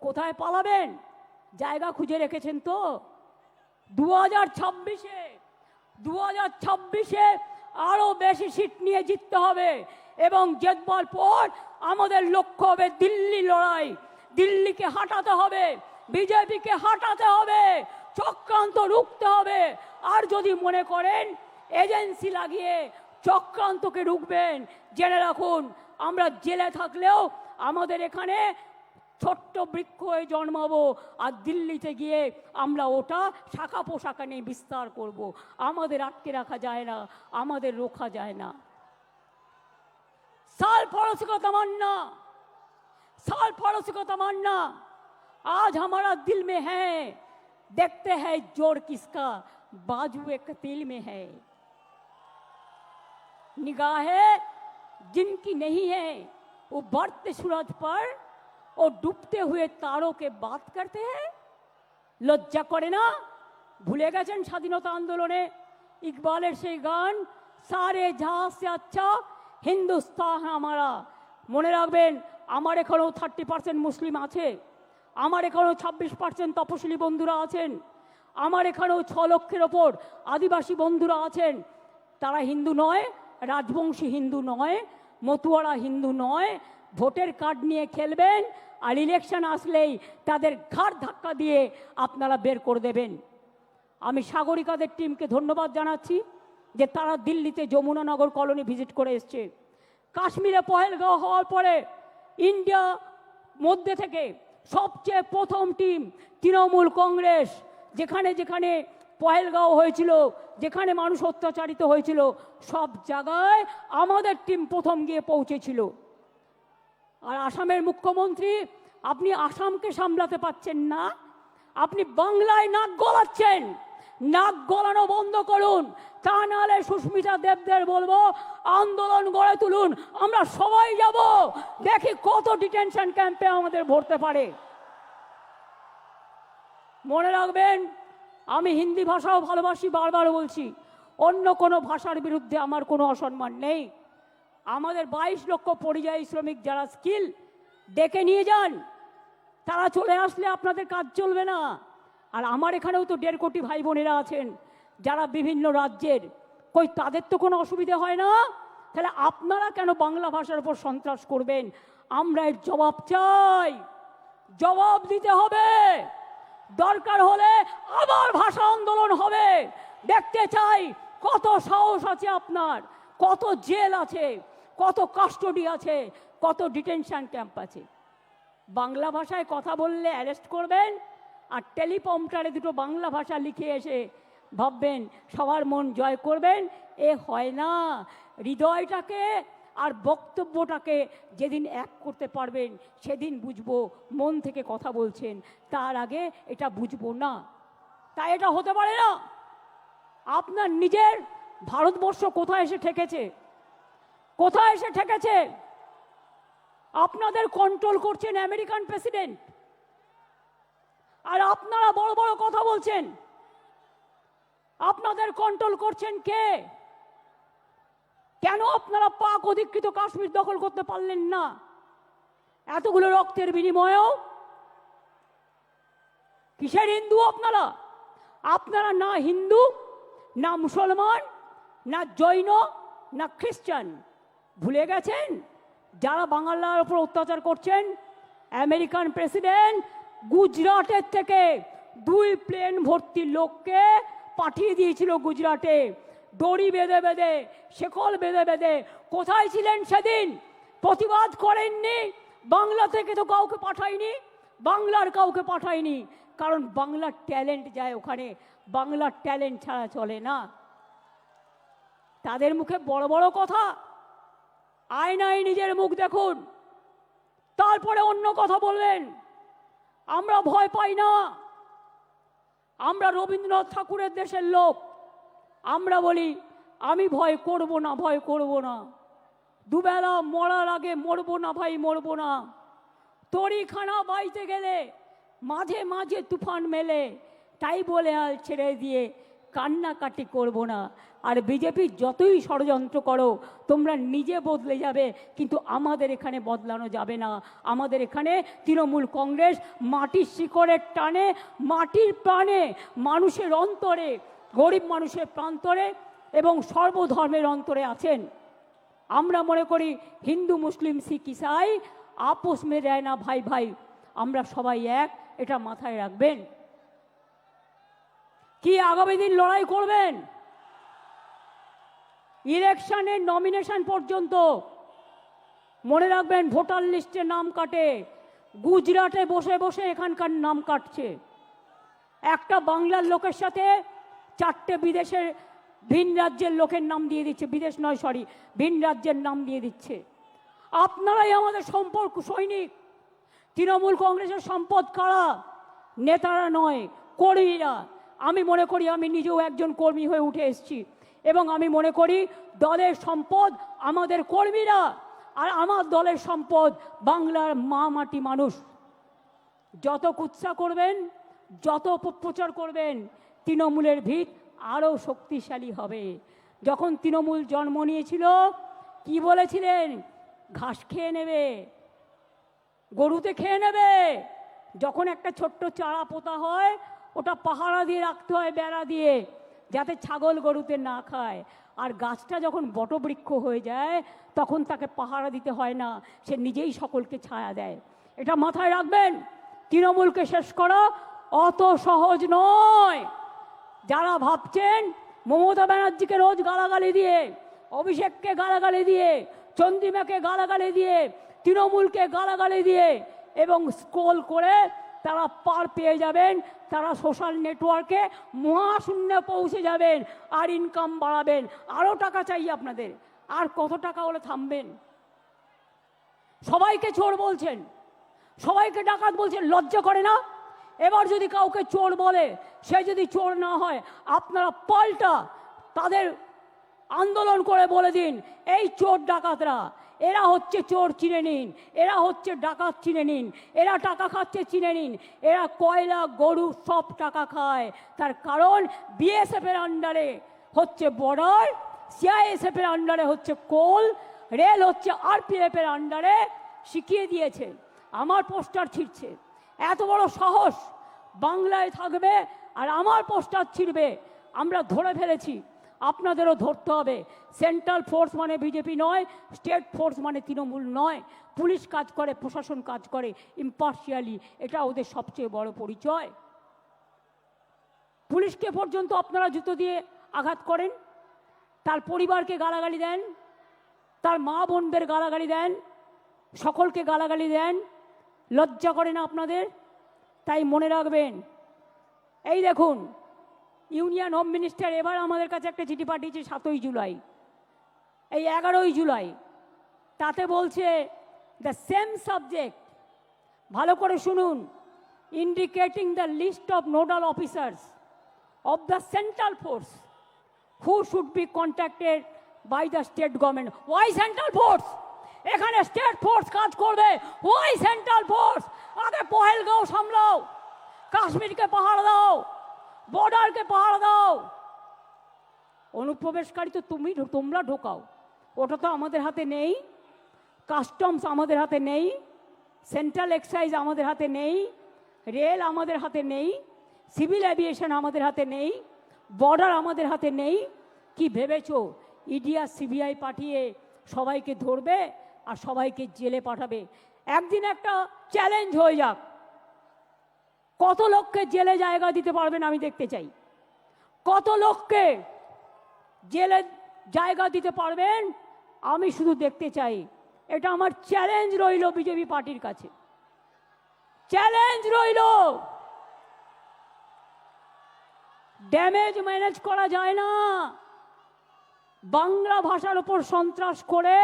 A: কোথায় পালাবেন? জায়গা খুঁজে রেখেছেন তো? 2026-এ আরো বেশি সিট নিয়ে জিততে হবে এবং জেতবার পর আমাদের লক্ষ্য হবে দিল্লি লড়াই। দিল্লিকে হাঁটাতে হবে, বিজেপিকে হাঁটাতে হবে, চক্রান্ত রুখতে হবে। আর যদি মনে করেন এজেন্সি লাগিয়ে চক্রান্তকে রুখবেন, জেনে রাখুন আমরা জেলে থাকলেও আমাদের এখানে ছোট্ট বৃক্ষ হয়ে জন্মাবো, আর দিল্লিতে গিয়ে আমরা ওটা শাখা পোশাকা নিয়ে বিস্তার করব। আমাদের আটকে রাখা যায় না, আমাদের রোখা যায় না। साल पड़ोसी को तमन्ना, साल पड़ोसी को तमन्ना आज हमारा दिल में है। देखते हैं जोर किसका बाजू एक तिल में है। निगाहें जिनकी नहीं है वो बढ़ते सूरज पर और डूबते हुए तारों के बात करते हैं। লজ্জা করে না? ভুলে গেছেন স্বাধীনতা আন্দোলনে ইকবালের সেই গান, সারে জাহাজ সে আচ্ছা হিন্দুস্তান আমারা। মনে রাখবেন, আমার এখানেও 30% মুসলিম আছে, আমার এখানেও 26% তপশিলি বন্ধুরা আছেন, আমার এখানেও 6 লক্ষের ওপর আদিবাসী বন্ধুরা আছেন। তারা হিন্দু নয়, রাজবংশী হিন্দু নয়, মতুয়ারা হিন্দু নয়। ভোটের কার্ড নিয়ে খেলবেন আর ইলেকশন আসলেই তাদের ঘাড় ধাক্কা দিয়ে আপনারা বের করে দেবেন। আমি সাগরিকাদের টিমকে ধন্যবাদ জানাচ্ছি যে তারা দিল্লিতে যমুনানগর কলোনি ভিজিট করে এসছে। কাশ্মীরে পহেলগাঁও হওয়ার পরে ইন্ডিয়া মধ্যে থেকে সবচেয়ে প্রথম টিম তৃণমূল কংগ্রেস। যেখানে যেখানে পহেলগাঁও হয়েছিল, যেখানে মানুষ অত্যাচারিত হয়েছিল, সব জায়গায় আমাদের টিম প্রথম গিয়ে পৌঁছেছিল। আর আসামের মুখ্যমন্ত্রী, আপনি আসামকে সামলাতে পারছেন না, আপনি বাংলায় নাক গলাচ্ছেন। নাক গলানো বন্ধ করুন, তা নাহলে সুস্মিতা দেবদের বলবো আন্দোলন গড়ে তুলুন। আমরা সবাই যাব, দেখি কত ডিটেনশন ক্যাম্পে আমাদের ভরতে পারে। মনে রাখবেন, আমি হিন্দি ভাষাও ভালোবাসি, বারবার বলছি, অন্য কোনো ভাষার বিরুদ্ধে আমার কোনো অসম্মান নেই। আমাদের 22 লক্ষ পরিযায়ী শ্রমিক যারা স্কিল, ডেকে নিয়ে যান। তারা চলে আসলে আপনাদের কাজ চলবে না। আর আমার এখানেও তো 1.5 কোটি ভাই বোনেরা আছেন যারা বিভিন্ন রাজ্যের, কই তাদের তো কোনো অসুবিধা হয় না? তাহলে আপনারা কেন বাংলা ভাষার উপর সন্ত্রাস করবেন? আমরা এর জবাব চাই, জবাব দিতে হবে। দরকার হলে আবার ভাষা আন্দোলন হবে। দেখতে চাই কত সাহস আছে আপনার, কত জেল আছে, কত কাস্টডি আছে, কত ডিটেনশন ক্যাম্প আছে। বাংলা ভাষায় কথা বললে অ্যারেস্ট করবেন, আর টেলিপ্রম্পটারে দুটো বাংলা ভাষা লিখে এসে ভাববেন সবার মন জয় করবেন। এ হয় না। হৃদয়টাকে আর বক্তব্যটাকে যেদিন এক করতে পারবেন সেদিন বুঝবো মন থেকে কথা বলছেন, তার আগে এটা বুঝবো না। তাই এটা হতে পারে না। আপনার নিজের ভারতবর্ষ কোথায় এসে ঠেকেছে? কোথায় এসে ঠেকেছে? আপনাদের কন্ট্রোল করছেন আমেরিকান প্রেসিডেন্ট, আর আপনারা বড় বড় কথা বলছেন। আপনাদের কন্ট্রোল করছেন কে? কেন আপনারা পাক অধিকৃত কাশ্মীর দখল করতে পারলেন না এতগুলো রক্তের বিনিময়েও? কিসের হিন্দু আপনারা? আপনারা না হিন্দু, না মুসলমান, না জৈন, না খ্রিস্টান। ভুলে গেছেন যারা বাংলার উপর অত্যাচার করছেন? আমেরিকান প্রেসিডেন্ট গুজরাটের থেকে 2 প্লেন ভর্তি লোককে পাঠিয়ে দিয়েছিল গুজরাটে, দড়ি বেঁধে বেঁধে, শেকল বেঁধে বেঁধে। কোথায় ছিলেন সেদিন? প্রতিবাদ করেননি। বাংলা থেকে তো কাউকে পাঠায়নি, বাংলার কাউকে পাঠায়নি, কারণ বাংলার ট্যালেন্ট যায় ওখানে। বাংলার ট্যালেন্ট ছাড়া চলে না। তাদের মুখে বড় বড় কথা, আয়নায় নিজের মুখ দেখুন। তারপরে অন্য কথা বলবেন। আমরা ভয় পাই না, আমরা রবীন্দ্রনাথ ঠাকুরের দেশের লোক। আমরা বলি আমি ভয় করব না, ভয় করব না, দুবেলা মরার আগে মরবো না ভাই, মরবো না। তরিখানা বাইতে গেলে মাঝে মাঝে তুফান মেলে, তাই বলে আর ছেড়ে দিয়ে কান্নাকাটি করব না। আর বিজেপি যতই ষড়যন্ত্র করো তোমরা নিজে বদলে যাবে, কিন্তু আমাদের এখানে বদলানো যাবে না। আমাদের এখানে তৃণমূল কংগ্রেস মাটির শিকড়ের টানে, মাটির প্রাণে, মানুষের অন্তরে, গরিব মানুষের প্রান্তরে এবং সর্বধর্মের অন্তরে আছেন। আমরা মনে করি হিন্দু মুসলিম শিখ ইসাই আপোষ মে যায় না ভাই ভাই, আমরা সবাই এক, এটা মাথায় রাখবেন। কি আগামী দিন লড়াই করবেন? ইলেকশনের নমিনেশন পর্যন্ত মনে রাখবেন, ভোটার লিস্টে নাম কাটে, গুজরাটে বসে বসে এখানকার নাম কাটছে। একটা বাংলার লোকের সাথে 4টে বিদেশের ভিন রাজ্যের লোকের নাম দিয়ে দিচ্ছে, বিদেশ নয় সরি, ভিন রাজ্যের নাম দিয়ে দিচ্ছে। আপনারাই আমাদের সম্পর্ক সৈনিক। তৃণমূল কংগ্রেসের সম্পদ কারা? নেতারা নয়, কর্মীরা। আমি মনে করি, আমি নিজেও একজন কর্মী হয়ে উঠে এসেছি, এবং আমি মনে করি দলের সম্পদ আমাদের কর্মীরা, আর আমার দলের সম্পদ বাংলার মা মাটি মানুষ। যত কুৎসা করবেন, যত অপপ্রচার করবেন, তৃণমূলের ভিত আরও শক্তিশালী হবে। যখন তৃণমূল জন্ম নিয়েছিল কি বলেছিলেন? ঘাস খেয়ে নেবে, গরুতে খেয়ে নেবে। যখন একটা ছোট্ট চারা পোতা হয় ওটা পাহারা দিয়ে রাখতে হয়, বেড়া দিয়ে, যাতে ছাগল গরুতে না খায়। আর গাছটা যখন বটবৃক্ষ হয়ে যায় তখন তাকে পাহারা দিতে হয় না, সে নিজেই সকলকে ছায়া দেয়। এটা মাথায় রাখবেন। তৃণমূলকে শেষ করা অত সহজ নয়। যারা ভাবছেন মমতা ব্যানার্জিকে রোজ গালাগালি দিয়ে, অভিষেককে গালাগালি দিয়ে, চন্দ্রিমাকে গালাগালি দিয়ে, তৃণমূলকে গালাগালি দিয়ে এবং স্ক্রোল করে তারা পার পেয়ে যাবেন, তারা সোশ্যাল নেটওয়ার্কে মহাশূন্যে পৌঁছে যাবেন আর ইনকাম বাড়াবেন। আরও টাকা চাই আপনাদের, আর কত টাকা হলে থামবেন? সবাইকে চোর বলছেন, সবাইকে ডাকাত বলছেন, লজ্জা করে না? এবার যদি কাউকে চোর বলে, সে যদি চোর না হয়, আপনারা পাল্টা তাদের আন্দোলন করে বলে দিন, এই চোর ডাকাতরা, এরা হচ্ছে চোর, চিনে নিন। এরা হচ্ছে ডাকাত, চিনে নিন। এরা টাকা খাচ্ছে, চিনে নিন। এরা কয়লা, গরু সব টাকা খায়। তার কারণ বিএসএফের আন্ডারে হচ্ছে বর্ডার, সিআইএসএফের আন্ডারে হচ্ছে কোল, রেল হচ্ছে আরপিএফের আন্ডারে। শিখিয়ে দিয়েছে, আমার পোস্টার ছিঁড়ছে। এত বড় সাহস, বাংলায় থাকবে আর আমার পোস্টার ছিঁড়বে। আমরা ধরে ফেলেছি, আপনাদেরও ধরতে হবে। সেন্ট্রাল ফোর্স মানে বিজেপি নয়, স্টেট ফোর্স মানে তৃণমূল নয়। পুলিশ কাজ করে, প্রশাসন কাজ করে ইম্পার্শিয়ালি, এটা ওদের সবচেয়ে বড় পরিচয়। পুলিশকে পর্যন্ত আপনারা জুতো দিয়ে আঘাত করেন, তার পরিবারকে গালাগালি দেন, তার মা বোনদের গালাগালি দেন, সকলকে গালাগালি দেন। লজ্জা করে না আপনাদের? তাই মনে রাখবেন, এই দেখুন, ইউনিয়ন হোম মিনিস্টার এবার আমাদের কাছে একটা চিঠি পাঠিয়েছে 7ই জুলাই, এই 11ই জুলাই। তাতে বলছে দ্য সেম সাবজেক্ট, ভালো করে শুনুন, indicating the list of nodal officers of the central force who should be contacted by the state government. Why central force? এখানে স্টেট ফোর্স কাজ করবে। Why central force? আগে পহেলগাঁও সামলাও, কাশ্মীরকে পাহাড় দাও, বর্ডারকে পাহাড় দাও। অনুপ্রবেশকারী তো তোমরা ঢোকাও, ওটা তো আমাদের হাতে নেই। কাস্টমস আমাদের হাতে নেই, সেন্ট্রাল এক্সাইজ আমাদের হাতে নেই, রেল আমাদের হাতে নেই, সিভিল এভিয়েশন আমাদের হাতে নেই, বর্ডার আমাদের হাতে নেই। কি ভেবেছো ইডি আর সিবিআই পাঠিয়ে সবাইকে ধরবে আর সবাইকে জেলে পাঠাবে? একদিন একটা চ্যালেঞ্জ হয়ে যাক, কত লোককে জেলে জায়গা দিতে পারবেন আমি দেখতে চাই। কত লোককে জেলে জায়গা দিতে পারবেন আমি শুধু দেখতে চাই। এটা আমার চ্যালেঞ্জ রইল বিজেপি পার্টির কাছে, চ্যালেঞ্জ রইল। ড্যামেজ ম্যানেজ করা যায় না। বাংলা ভাষার উপর সন্ত্রাস করে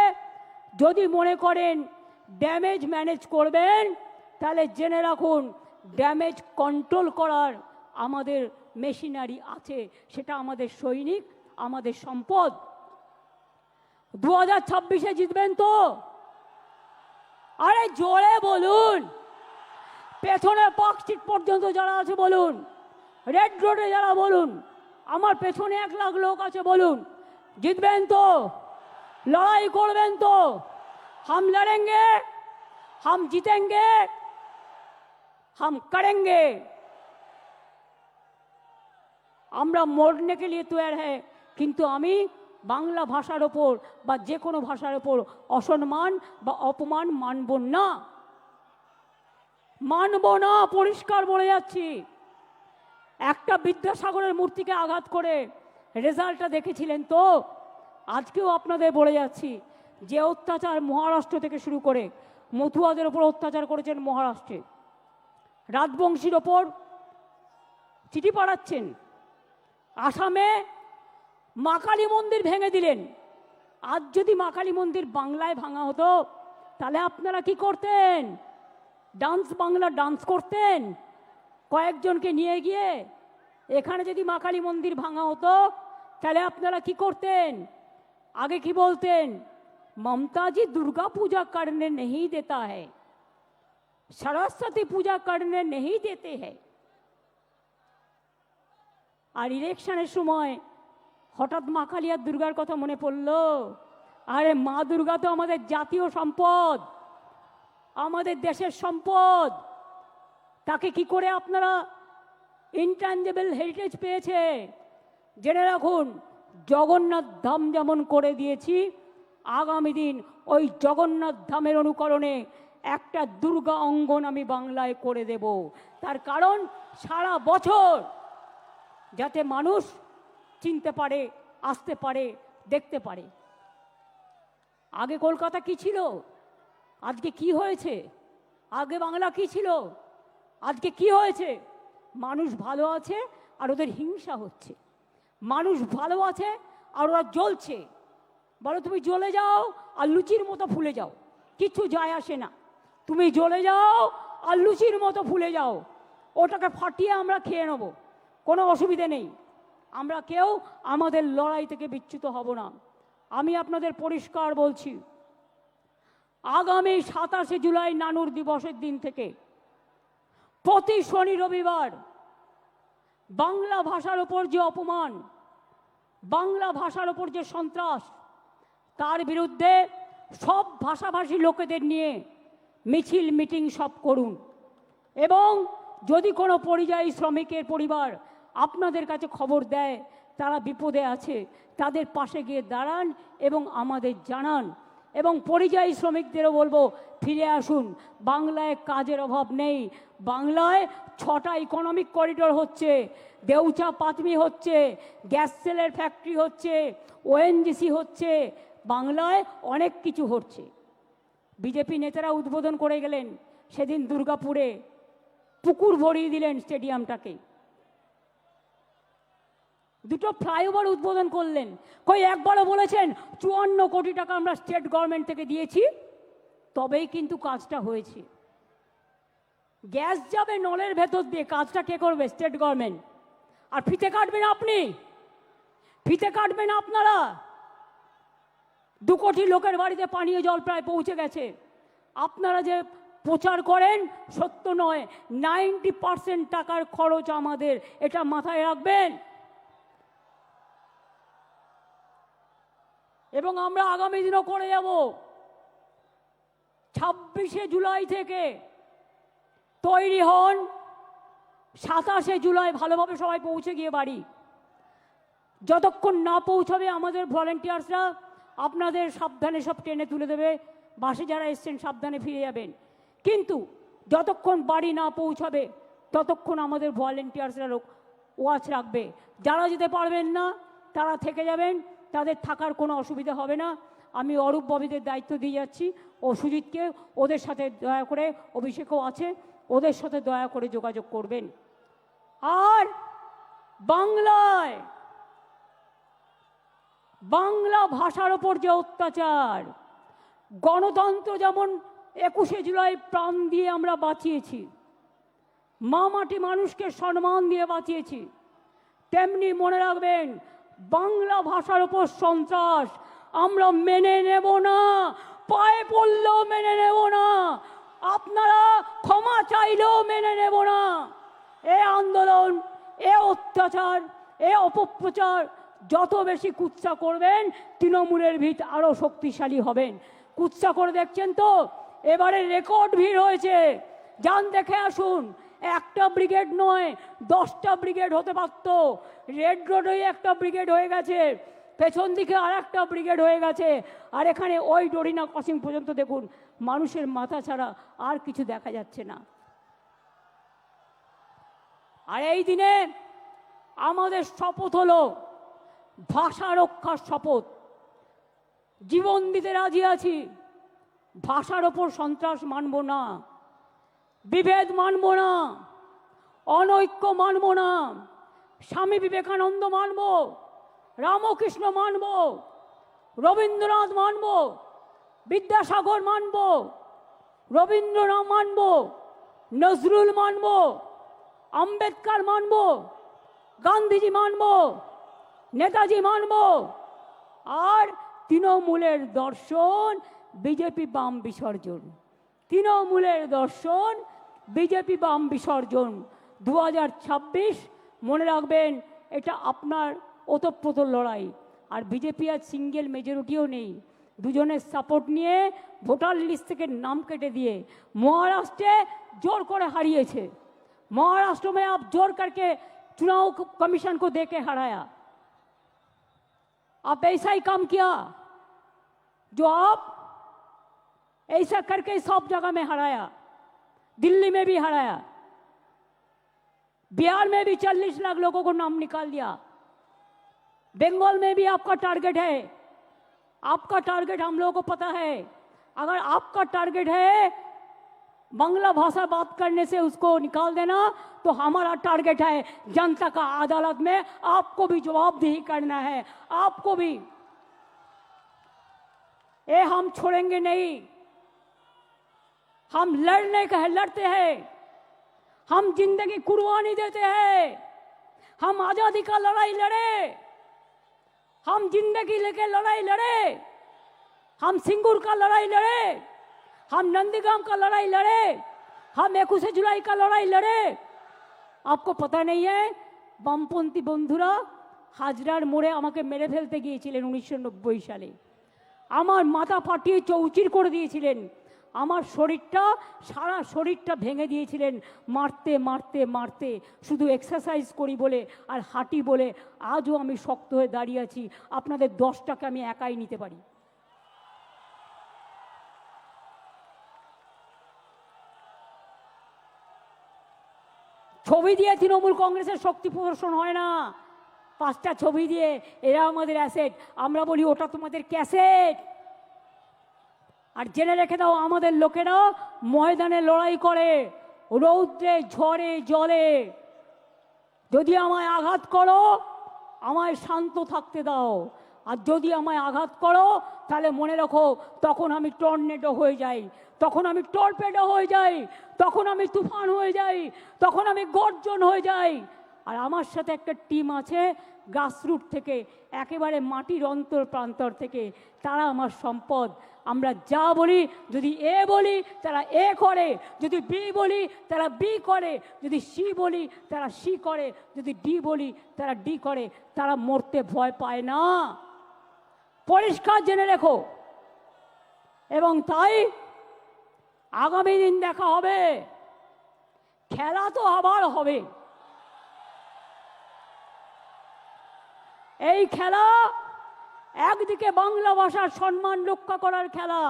A: যদি মনে করেন ড্যামেজ ম্যানেজ করবেন, তাহলে জেনে রাখুন ড্যামেজ কন্ট্রোল করার আমাদের মেশিনারি আছে, সেটা আমাদের সৈনিক, আমাদের সম্পদ। 2026-এ জিতবেন তো? আরে জোরে বলুন। পেছনে পার্ক স্ট্রিট পর্যন্ত যারা আছে বলুন, রেড রোডে যারা বলুন, আমার পেছনে 1 লাখ লোক আছে বলুন, জিতবেন তো? লড়াই করবেন তো? हम लड़ेंगे, हम जीतेंगे, हम करेंगे। আমরা মরने के लिए तैयार है, কিন্তু আমি বাংলা ভাষার ওপর বা যে কোনো ভাষার ওপর অসম্মান বা অপমান মানব না, মানব না, পরিষ্কার বলে যাচ্ছি। একটা বিদ্যাসাগরের মূর্তিকে আঘাত করে রেজাল্টটা দেখেছিলেন তো? আজকেও আপনাদের বলে যাচ্ছি, যে অত্যাচার মহারাষ্ট্র থেকে শুরু করে মতুয়াদের ওপর অত্যাচার করেছেন মহারাষ্ট্রে, রাজবংশীর ওপর চিঠি পাঠাচ্ছেন, আসামে মা কালী মন্দির ভেঙে দিলেন। আজ যদি মা কালী মন্দির বাংলায় ভাঙা হতো তাহলে আপনারা কি করতেন? ডান্স বাংলা ডান্স করতেন কয়েকজনকে নিয়ে গিয়ে। এখানে যদি মা কালী মন্দির ভাঙা হতো তাহলে আপনারা কি করতেন? আগে কি বলতেন? ममता जी दुर्गा पूजा करने नहीं देता है, सरस्वती पूजा करने नहीं देते हैं। আর ইলেকশনের সময় হঠাৎ মা কালী আর দুর্গার কথা মনে পড়লো। আরে মা দুর্গা তো আমাদের জাতীয় সম্পদ, আমাদের দেশের সম্পদ। তাকে কি করে আপনারা ইনট্যাঞ্জেবল হেরিটেজ পেয়েছে? জেনে রাখুন, জগন্নাথ ধাম যেমন করে দিয়েছি, আগামী দিন ওই জগন্নাথ ধামের অনুকরণে একটা দুর্গা অঙ্গন আমি বাংলায় করে দেব। তার কারণ সারা বছর যাতে মানুষ চিনতে পারে, আসতে পারে, দেখতে পারে। আগে কলকাতা কি ছিল, আজকে কি হয়েছে? আগে বাংলা কি ছিল, আজকে কি হয়েছে? মানুষ ভালো আছে আর ওদের হিংসা হচ্ছে, মানুষ ভালো আছে আর ওরা জ্বলছে। বলো তুমি জ্বলে যাও আর লুচির মতো ফুলে যাও, কিচ্ছু যায় আসে না। তুমি জ্বলে যাও আর লুচির মতো ফুলে যাও, ওটাকে ফাটিয়ে আমরা খেয়ে নেব, কোনো অসুবিধে নেই। আমরা কেউ আমাদের লড়াই থেকে বিচ্যুত হব না। আমি আপনাদের পরিষ্কার বলছি, আগামী 27শে জুলাই নানুর দিবসের দিন থেকে প্রতি শনি রবিবার বাংলা ভাষার ওপর যে অপমান, বাংলা ভাষার ওপর যে সন্ত্রাস, তার বিরুদ্ধে সব ভাষাভাষী লোকেদের নিয়ে মিছিল মিটিং সব করুন। এবং যদি কোনো পরিযায়ী শ্রমিকের পরিবার আপনাদের কাছে খবর দেয় তারা বিপদে আছে, তাদের পাশে গিয়ে দাঁড়ান এবং আমাদের জানান। এবং পরিযায়ী শ্রমিকদেরও বলবো ফিরে আসুন, বাংলায় কাজের অভাব নেই। বাংলায় 6টা ইকোনমিক করিডোর হচ্ছে, দেউচা পাতমি হচ্ছে, গ্যাস সেলের ফ্যাক্টরি হচ্ছে, ওএনজিসি হচ্ছে, বাংলায় অনেক কিছু হচ্ছে। বিজেপি নেতারা উদ্বোধন করে গেলেন সেদিন দুর্গাপুরে, পুকুর ভরিয়ে দিলেন স্টেডিয়ামটাকে, 2টো ফ্লাইওভার উদ্বোধন করলেন। কই একবারও বলেছেন 54 কোটি টাকা আমরা স্টেট গভর্নমেন্ট থেকে দিয়েছি, তবেই কিন্তু কাজটা হয়েছে। গ্যাস যাবে নলের ভেতর দিয়ে, কাজটা কে করবে? State government. আর ফিতে কাটবেন আপনি, ফিতে কাটবেন আপনারা। 2 কোটি লোকের বাড়িতে পানীয় জল প্রায় পৌঁছে গেছে। আপনারা যে প্রচার করেন সত্য নয়, 90% টাকার খরচ আমাদের, এটা মাথায় রাখবেন। এবং আমরা আগামী দিনও করে যাব। 26শে জুলাই থেকে তৈরি হন, 27শে জুলাই ভালোভাবে সবাই পৌঁছে গিয়ে বাড়ি। যতক্ষণ না পৌঁছাবে আমাদের ভলেন্টিয়ার্সরা আপনাদের সাবধানে সব টেনে তুলে দেবে, বাসে যারা এসছেন সাবধানে ফিরে যাবেন। কিন্তু যতক্ষণ বাড়ি না পৌঁছাবে ততক্ষণ আমাদের ভলেন্টিয়ার্সরা ওয়াচ রাখবে। যারা যেতে পারবেন না তারা থেকে যাবেন, তাদের থাকার কোনো অসুবিধা হবে না। আমি অরূপ ববিদের দায়িত্ব দিয়ে যাচ্ছি, ও সুজিতকে, ওদের সাথে দয়া করে, অভিষেকও আছে, ওদের সাথে দয়া করে যোগাযোগ করবেন। আর বাংলায় বাংলা ভাষার ওপর যে অত্যাচার, গণতন্ত্র যেমন 21শে জুলাই প্রাণ দিয়ে আমরা বাঁচিয়েছি, মা মাটি মানুষকে সম্মান দিয়ে বাঁচিয়েছি, তেমনি মনে রাখবেন বাংলা ভাষার উপর সন্ত্রাস আমরা মেনে নেব না, পায়ে পড়লেও মেনে নেব না, আপনারা ক্ষমা চাইলেও মেনে নেব না। এ আন্দোলন, এ অত্যাচার, এ অপপ্রচার যত বেশি কুৎসা করবেন তৃণমূলের ভিত আরো শক্তিশালী হবেন। কুৎসা করে দেখছেন তো, এবারে রেকর্ড ভিড় হয়েছে, যান দেখে আসুন। একটা ব্রিগেড নয়, 10টা ব্রিগেড হতে পারত। রেড রোডে একটা ব্রিগেড হয়ে গেছে, পেছন দিকে আর একটা ব্রিগেড হয়ে গেছে, আর এখানে ওই ডরিনা ক্রসিং পর্যন্ত দেখুন, মানুষের মাথা ছাড়া আর কিছু দেখা যাচ্ছে না। আর এই দিনে আমাদের শপথ হলো ভাষা রক্ষার শপথ। জীবন দিতে রাজি আছি, ভাষার ওপর সন্ত্রাস মানব না, বিভেদ মানব না, অনৈক্য মানব না। স্বামী বিবেকানন্দ মানব, রামকৃষ্ণ মানব, রবীন্দ্রনাথ মানব, বিদ্যাসাগর মানব, রবীন্দ্রনাথ মানব, নজরুল মানব, আম্বেদকর মানব, গান্ধীজি মানব, নেতাজি মানব। আর তৃণমূলের দর্শন বিজেপি বাম বিসর্জন, তৃণমূলের দর্শন বিজেপি বাম বিসর্জন। 2026 মনে রাখবেন, এটা আপনার ওতপ্রোত লড়াই। আর বিজেপি আর সিঙ্গেল মেজরিটিও নেই, দুজনের সাপোর্ট নিয়ে ভোটার লিস্ট থেকে নাম কেটে দিয়ে মহারাষ্ট্রে জোর করে হারিয়েছে। महाराष्ट्र में आप जोर करके चुनाव कमीशन को देके हराया। आप ऐसा ही काम किया जो आप ऐसा करके सब जगह में हराया, दिल्ली में भी हराया, बिहार में भी 40 लाख लोगों को नाम निकाल दिया, बंगाल में भी आपका टारगेट है। आपका टारगेट हम लोगों को पता है। अगर आपका टारगेट है बांग्ला भाषा बात करने से उसको निकाल देना, तो हमारा टारगेट है जनता का अदालत में आपको भी जवाबदेही करना है, आपको भी। ये हम छोड़ेंगे नहीं, हम लड़ने का है, लड़ते हैं, हम जिंदगी कुर्बानी देते हैं, हम आजादी का लड़ाई लड़े, हम जिंदगी लेके लड़ाई लड़े, हम सिंगूर का लड़ाई लड़े, हम नंदीग्राम का लड़ाई लड़े, हम 21 जुलाई का लड़ाई लड़े। आपको पता नहीं है বামপন্থী বন্ধুরা হাজরার মোড়ে আমাকে মেরে ফেলতে গিয়েছিলেন 1990 সালে, আমার মাথা ফাটিয়ে চৌচির করে দিয়েছিলেন, আমার শরীরটা সারা শরীরটা ভেঙে দিয়েছিলেন মারতে মারতে মারতে, শুধু এক্সারসাইজ করি বলে আর হাঁটি বলে আজও আমি শক্ত হয়ে দাঁড়িয়ে আছি। আপনাদের 10টাকে আমি একাই নিতে পারি। ছবি দিয়ে তৃণমূল কংগ্রেসের শক্তি প্রদর্শন হয় না, 5টা ছবি দিয়ে এরা আমাদের অ্যাসেট, আমরা বলি ওটা তোমাদের ক্যাসেট। আর জেনে রেখে দাও, আমাদের লোকেরা ময়দানে লড়াই করে, রৌদ্রে ঝড়ে জলে। যদি আমায় আঘাত করো আমায় শান্ত থাকতে দাও, আর যদি আমায় আঘাত করো তাহলে মনে রাখো তখন আমি টর্নেডো হয়ে যাই, তখন আমি টর্পেডো হয়ে যাই, তখন আমি তুফান হয়ে যাই, তখন আমি গর্জন হয়ে যাই। আর আমার সাথে একটা টিম আছে গ্রাসরুট থেকে, একেবারে মাটির অন্তর প্রান্তর থেকে, তারা আমার সম্পদ। আমরা যা বলি, যদি এ বলি তারা এ করে, যদি বি বলি তারা বি করে, যদি সি বলি তারা সি করে, যদি ডি বলি তারা ডি করে। তারা মরতে ভয় পায় না, পরিষ্কার জেনে রেখো। এবং তাই আগামী দিন দেখা হবে, খেলা তো আবার হবে। এই খেলা একদিকে বাংলা ভাষার সম্মান রক্ষা করার খেলা,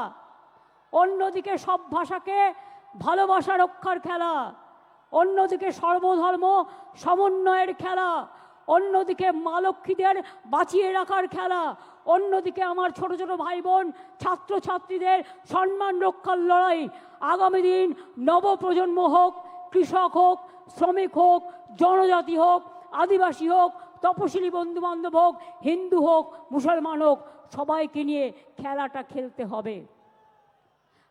A: অন্যদিকে সব ভাষাকে ভালোবাসা রক্ষার খেলা, অন্যদিকে সর্বধর্ম সমন্বয়ের খেলা, অন্যদিকে মা লক্ষ্মীদের বাঁচিয়ে রাখার খেলা, অন্যদিকে আমার ছোট ছোট ভাই বোন ছাত্রছাত্রীদের সম্মান রক্ষার লড়াই। আগামী দিন নবপ্রজন্ম হোক, কৃষক হোক, শ্রমিক হোক, জনজাতি হোক, আদিবাসী হোক, তপশিলি বন্ধু বান্ধব হোক, হিন্দু হোক, মুসলমান হোক, সবাইকে নিয়ে খেলাটা খেলতে হবে।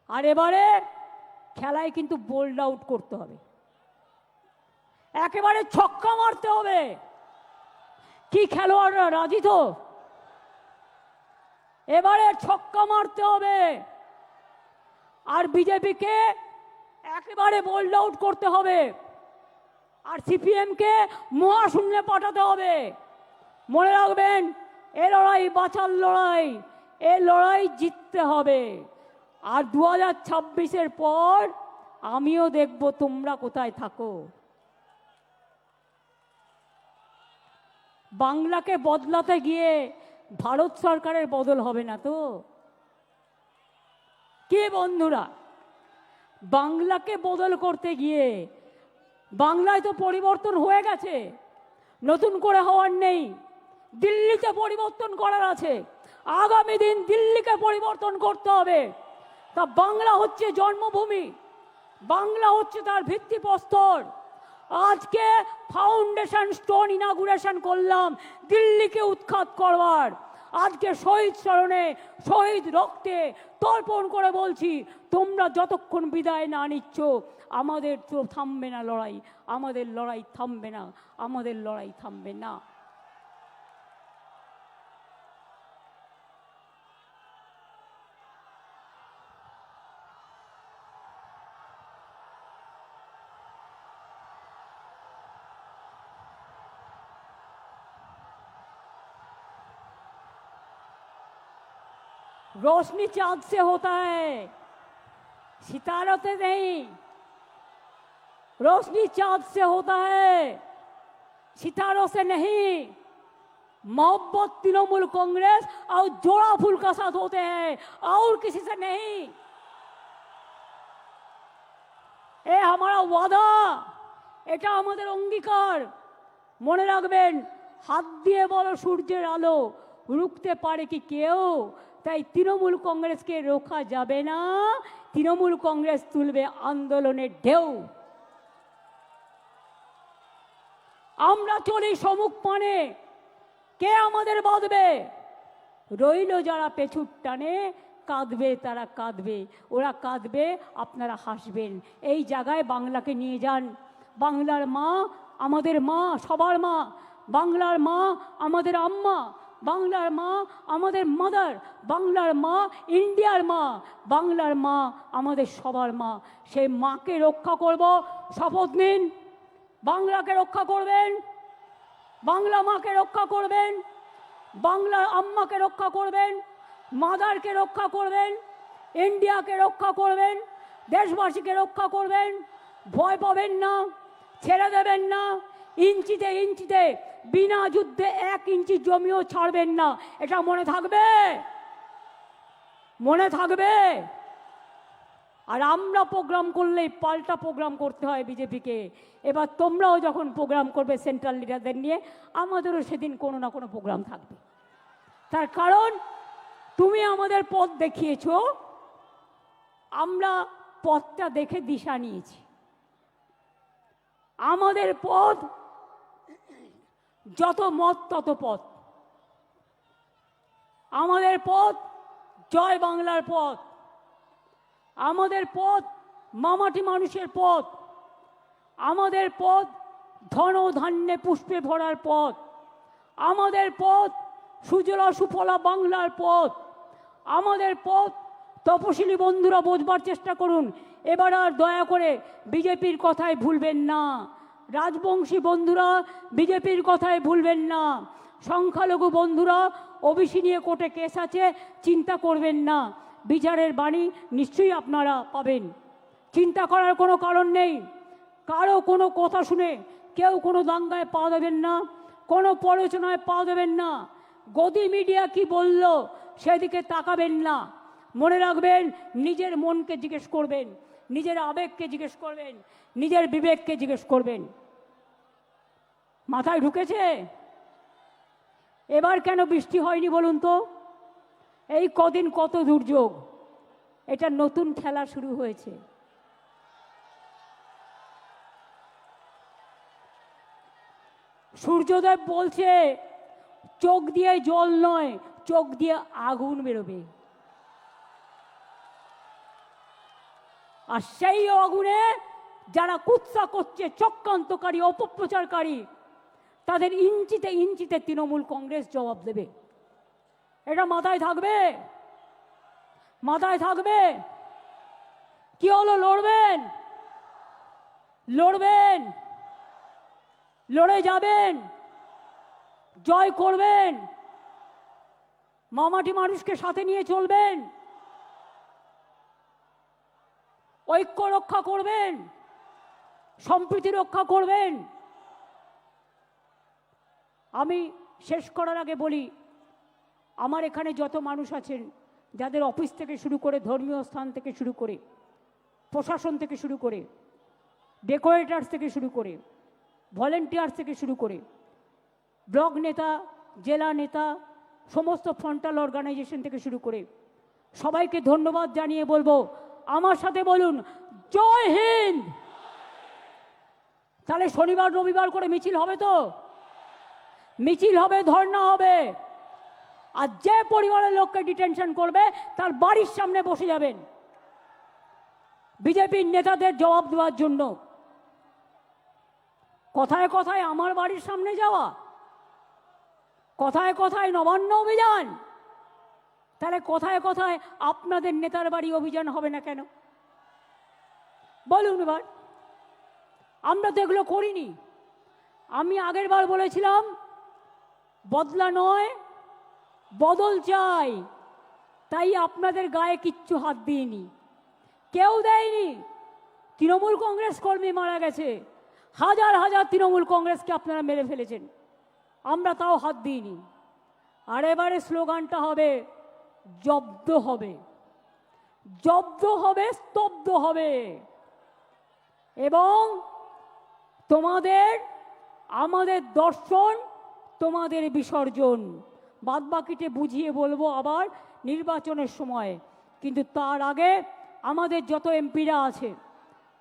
A: আর এবারে খেলায় কিন্তু বোল্ড আউট করতে হবে, একেবারে ছক্কা মারতে হবে। কি খেলোয়াড়রা রাজি তো? এবারে ছক্কা মারতে হবে আর বিজেপিকে একেবারে বোল্ড আউট করতে হবে আর সিপিএমকে মহাশূন্যে পাঠাতে হবে। মনে রাখবেন, এ লড়াই বাঁচার লড়াই, এ লড়াই জিততে হবে। আর 2026-এর পর আমিও দেখব তোমরা কোথায় থাকো। বাংলাকে বদলাতে গিয়ে ভারত সরকারের বদল হবে না তো? কে বন্ধুরা, বাংলাকে বদল করতে গিয়ে, বাংলায় তো পরিবর্তন হয়ে গেছে, নতুন করে হওয়ার নেই। দিল্লিতে পরিবর্তন করার আছে, আগামী দিন দিল্লিকে পরিবর্তন করতে হবে। তা বাংলা হচ্ছে জন্মভূমি, বাংলা হচ্ছে তার ভিত্তিপ্রস্তর। আজকে ফাউন্ডেশন স্টোন ইনাগুরেশন করলাম দিল্লিকে উৎখাত করবার। আজকে শহীদ স্মরণে, শহীদ রক্তে তর্পণ করে বলছি, তোমরা যতক্ষণ বিদায় না নিচ্ছ আমাদের তো থামবে না লড়াই, আমাদের লড়াই থামবে না, আমাদের লড়াই থামবে না। रोशनी चांद से होता है, सितारों से नहीं। रोशनी चांद से होता है, सितारों से नहीं। मोहब्बत तृणमूल कांग्रेस और जोड़ा फूल का साथ होते हैं और किसी से नहीं। ये हमारा वादा, এটা আমাদের অঙ্গীকার। মনে রাখবেন, হাত দিয়ে বলো সূর্যের আলো রুখতে পারে কি কেউ? তাই তৃণমূল কংগ্রেসকে রোখা যাবে না, তৃণমূল কংগ্রেস তুলবে আন্দোলনের ঢেউ। আমরা চলি সমুখ পানে, কে আমাদের বাঁধবে? রইল যারা পেছুর টানে, কাঁদবে তারা কাঁদবে, ওরা কাঁদবে আপনারা হাসবেন। এই জায়গায় বাংলাকে নিয়ে যান। বাংলার মা আমাদের মা, সবার মা। বাংলার মা আমাদের আম্মা, বাংলার মা আমাদের মাদার, বাংলার মা ইন্ডিয়ার মা, বাংলার মা আমাদের সবার মা। সেই মাকে রক্ষা করব, শপথ নিন। বাংলাকে রক্ষা করবেন, বাংলা মাকে রক্ষা করবেন, বাংলার আম্মাকে রক্ষা করবেন, মাদারকে রক্ষা করবেন, ইন্ডিয়াকে রক্ষা করবেন, দেশবাসীকে রক্ষা করবেন। ভয় পাবেন না, ছেড়ে দেবেন না। ইঞ্চিতে ইঞ্চিতে, বিনা যুদ্ধে 1 ইঞ্চি জমিও ছাড়বেন না। এটা মনে থাকবে, মনে থাকবে। আর আমরা প্রোগ্রাম করলেই পাল্টা প্রোগ্রাম করতে হয় বিজেপিকে। এবার তোমরাও যখন প্রোগ্রাম করবে সেন্ট্রাল লিডারদের নিয়ে, আমাদেরও সেদিন কোনো না কোনো প্রোগ্রাম থাকবে। তার কারণ তুমি আমাদের পথ দেখিয়েছ, আমরা পথটা দেখে দিশা নিয়েছি। আমাদের পথ যত মত তত পথ, আমাদের পথ জয় বাংলার পথ, আমাদের পথ মামাটি মানুষের পথ, আমাদের পথ ধন ধান্যে পুষ্পে ভরার পথ, আমাদের পথ সুজলা সুফলা বাংলার পথ, আমাদের পথ। তপশিলি বন্ধুরা বোঝবার চেষ্টা করুন, এবার আর দয়া করে বিজেপির কথায় ভুলবেন না। রাজবংশী বন্ধুরা বিজেপির কথায় ভুলবেন না। সংখ্যালঘু বন্ধুরা, ওবিসি নিয়ে কোর্টে কেস আছে, চিন্তা করবেন না। বিচারের বাণী নিশ্চয়ই আপনারা পাবেন, চিন্তা করার কোনো কারণ নেই। কারো কোনো কথা শুনে কেউ কোনো দাঙ্গায় পা দেবেন না, কোনো প্ররোচনায় পা দেবেন না। গদি মিডিয়া কি বলল সেদিকে তাকাবেন না। মনে রাখবেন, নিজের মনকে জিজ্ঞেস করবেন, নিজের আবেগকে জিজ্ঞেস করবেন, নিজের বিবেককে জিজ্ঞেস করবেন। মাথায় ঢুকেছে? এবার কেন বৃষ্টি হয়নি বলুন তো? এই কদিন কত দুর্যোগ, এটা নতুন খেলা শুরু হয়েছে। সূর্যদেব বলছে চোখ দিয়ে জল নয়, চোখ দিয়ে আগুন বেরোবে। আর সেই আগুনে যারা কুৎসা করছে, চক্রান্তকারী, অপপ্রচারকারী, তাদের ইঞ্চিতে ইঞ্চিতে তৃণমূল কংগ্রেস জবাব দেবে। এটা মাথায় থাকবে, মাথায় থাকবে। কি হলো? লড়বেন, লড়বেন, লড়ে যাবেন, জয় করবেন, মামাটি মানুষকে সাথে নিয়ে চলবেন, ঐক্য রক্ষা করবেন, সম্প্রীতি রক্ষা করবেন। আমি শেষ করার আগে বলি, আমার এখানে যত মানুষ আছেন, যাদের অফিস থেকে শুরু করে, ধর্মীয় স্থান থেকে শুরু করে, প্রশাসন থেকে শুরু করে, ডেকোরেটার্স থেকে শুরু করে, ভলেন্টিয়ার্স থেকে শুরু করে, ব্লক নেতা, জেলা নেতা, সমস্ত ফ্রন্টাল অর্গানাইজেশন থেকে শুরু করে সবাইকে ধন্যবাদ জানিয়ে বলবো, আমার সাথে বলুন জয় হিন্দ। তাহলে শনিবার রবিবার করে মিছিল হবে তো? মিছিল হবে, ধর্ণা হবে। আর যে পরিবারের লোককে ডিটেনশন করবে তার বাড়ির সামনে বসে যাবেন বিজেপির নেতাদের জবাব দেওয়ার জন্য। কথায় কথায় আমার বাড়ির সামনে যাওয়া, কথায় কথায় নবান্ন অভিযান, তাহলে কথায় কথায় আপনাদের নেতার বাড়ি অভিযান হবে না কেন? বলুন এবার। আমরা তো এগুলো করিনি। আমি আগের বার বলেছিলাম বদলা নয়, বদল চাই। তাই আপনাদের গায়ে কিচ্ছু হাত দিইনি, কেউ দেয়নি। তৃণমূল কংগ্রেস কর্মী মারা গেছে, হাজার হাজার তৃণমূল কংগ্রেসকে আপনারা মেরে ফেলেছেন, আমরা তাও হাত দিইনি। আর এবারে স্লোগানটা হবে জব্দ হবে, জব্দ হবে, স্তব্ধ হবে। এবং তোমাদের, আমাদের দর্শন, তোমাদের বিসর্জন। বাদবাকিতে বুঝিয়ে বলবো আবার নির্বাচনের সময়। কিন্তু তার আগে আমাদের যত এমপিরা আছে,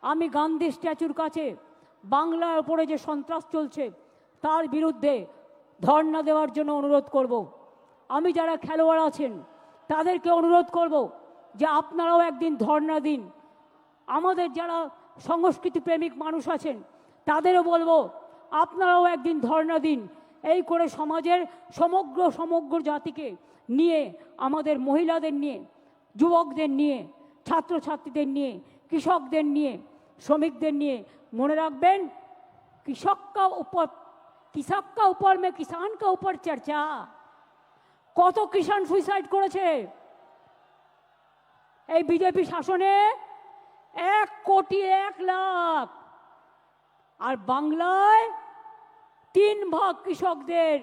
A: আমি গান্ধী স্ট্যাচুর কাছে বাংলার উপরে যে সন্ত্রাস চলছে তার বিরুদ্ধে ধর্ণা দেওয়ার জন্য অনুরোধ করব। আমি যারা খেলোয়াড় আছেন তাদেরকে অনুরোধ করব যে আপনারাও একদিন ধর্ণা দিন। আমাদের যারা সংস্কৃতি প্রেমিক মানুষ আছেন তাদেরও বলবো আপনারাও একদিন ধর্ণা দিন। এই করে সমাজের সমগ্র জাতিকে নিয়ে, আমাদের মহিলাদের নিয়ে, যুবকদের নিয়ে, ছাত্রছাত্রীদের নিয়ে, কৃষকদের নিয়ে, শ্রমিকদের নিয়ে, মনে রাখবেন কৃষক কা উপর মে কিষান কা উপর চর্চা। কত কিষান সুইসাইড করেছে এই বিজেপি শাসনে? 1,01,00,000। আর বাংলায় 3 ভাগ কৃষকদের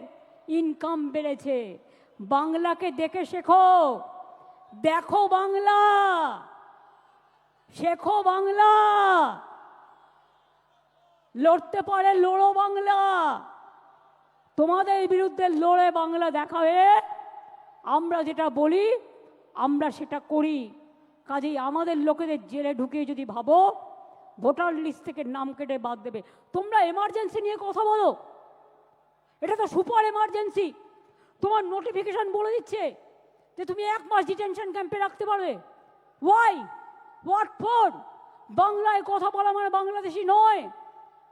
A: ইনকাম বেড়েছে। বাংলাকে দেখে শেখো, দেখো বাংলা, শেখো বাংলা। লড়তে পারে লড়ো বাংলা। তোমাদের বিরুদ্ধে লড়ে বাংলা দেখাবে। আমরা যেটা বলি আমরা সেটা করি। কাজেই আমাদের লোকেদের জেলে ঢুকিয়ে যদি ভাবো ভোটার লিস্ট থেকে নাম কেটে বাদ দেবে, তোমরা এমার্জেন্সি নিয়ে কথা বলো, এটা তো সুপার এমার্জেন্সি। তোমার নোটিফিকেশন বলে দিচ্ছে যে তুমি 1 মাস ডিটেনশন ক্যাম্পে রাখতে পারবে। ওয়াই? What for? বাংলায় কথা বলা মানে বাংলাদেশি নয়।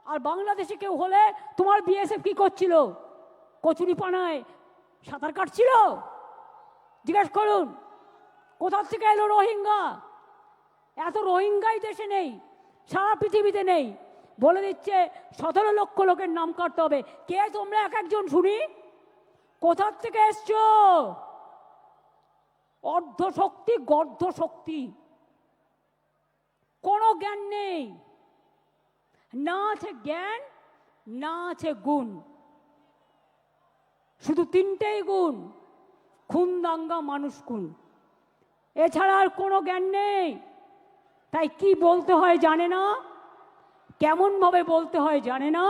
A: আর বাংলাদেশে কেউ হলে তোমার বিএসএফ কি করছিল? কচুরিপানায় সাঁতার কাটছিল? জিজ্ঞেস করুন। কোথা থেকে এলো রোহিঙ্গা? এত রোহিঙ্গাই দেশে নেই, সারা পৃথিবীতে নেই। বলে দিচ্ছে 17 লক্ষ লোকের নাম কাটতে হবে। কে তোমরা এক একজন শুনি? কোথা থেকে এসছো? অর্ধ শক্তি, গর্ধ শক্তি, কোনো জ্ঞান নেই। না আছে জ্ঞান, না আছে গুণ। শুধু 3টেই গুণ: খুন, দাঙ্গা, মানুষ খুন। এছাড়া আর কোনো জ্ঞান নেই। তাই কি বলতে হয় জানে না, কেমন ভাবে বলতে হয় জানে না।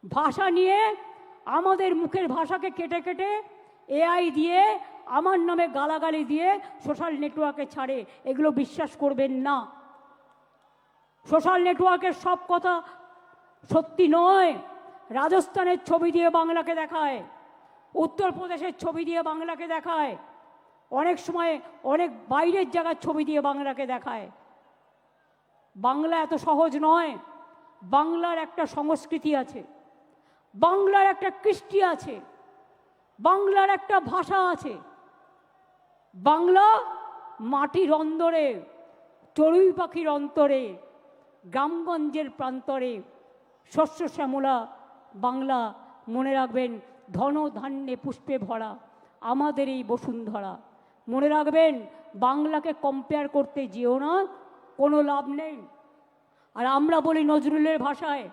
A: ভাষা নিয়ে আমাদের মুখের ভাষাকে কেটে কেটে এআই দিয়ে আমার নামে গালাগালি দিয়ে সোশ্যাল নেটওয়ার্কে ছাড়ে। এগুলো বিশ্বাস করবেন না। সোশ্যাল নেটওয়ার্কের সব কথা সত্যি নয়। রাজস্থানের ছবি দিয়ে বাংলাকে দেখায়, উত্তরপ্রদেশের ছবি দিয়ে বাংলাকে দেখায়, অনেক সময় অনেক বাইরের জায়গার ছবি দিয়ে বাংলাকে দেখায়। বাংলা এত সহজ নয়। বাংলার একটা সংস্কৃতি আছে, বাংলার একটা কৃষ্টি আছে, বাংলার একটা ভাষা আছে। বাংলা মাটির অন্দরে, চড়ুই পাখির অন্তরে, গ্রামগঞ্জের প্রান্তরে শস্য শ্যামলা বাংলা। মনে রাখবেন, ধন ধান্যে পুষ্পে ভরা আমাদের এই বসুন্ধরা। মনে রাখবেন, বাংলাকে কম্পেয়ার করতে যেও না, কোনো লাভ নেই। আর আমরা বলি নজরুলের ভাষায়,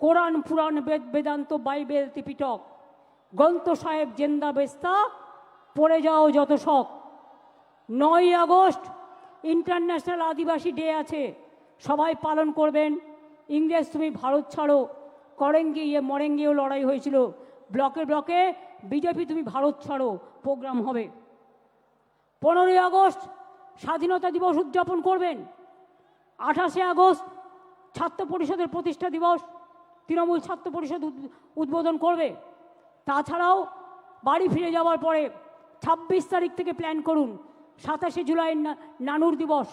A: কোরআন পুরাণ বেদ বেদান্ত বাইবেল ত্রিপিটক গ্রন্থ সাহেব জেন্দা বেস্তা, পড়ে যাও যত শখ। 9ই আগস্ট ইন্টারন্যাশনাল আদিবাসী ডে আছে, সবাই পালন করবেন। ইংরেজ তুমি ভারত ছাড়ো করেঙ্গে ইয়ে মরেঙ্গেও লড়াই হয়েছিল, ব্লকে ব্লকে বিজেপি তুমি ভারত ছাড়ো প্রোগ্রাম হবে। 15ই আগস্ট স্বাধীনতা দিবস উদযাপন করবেন। 28শে আগস্ট ছাত্র পরিষদের প্রতিষ্ঠা দিবস, তৃণমূল ছাত্র পরিষদ উদ্বোধন করবে। তাছাড়াও বাড়ি ফিরে যাওয়ার পরে 26 তারিখ থেকে প্ল্যান করুন 27শে জুলাই নানুর দিবস।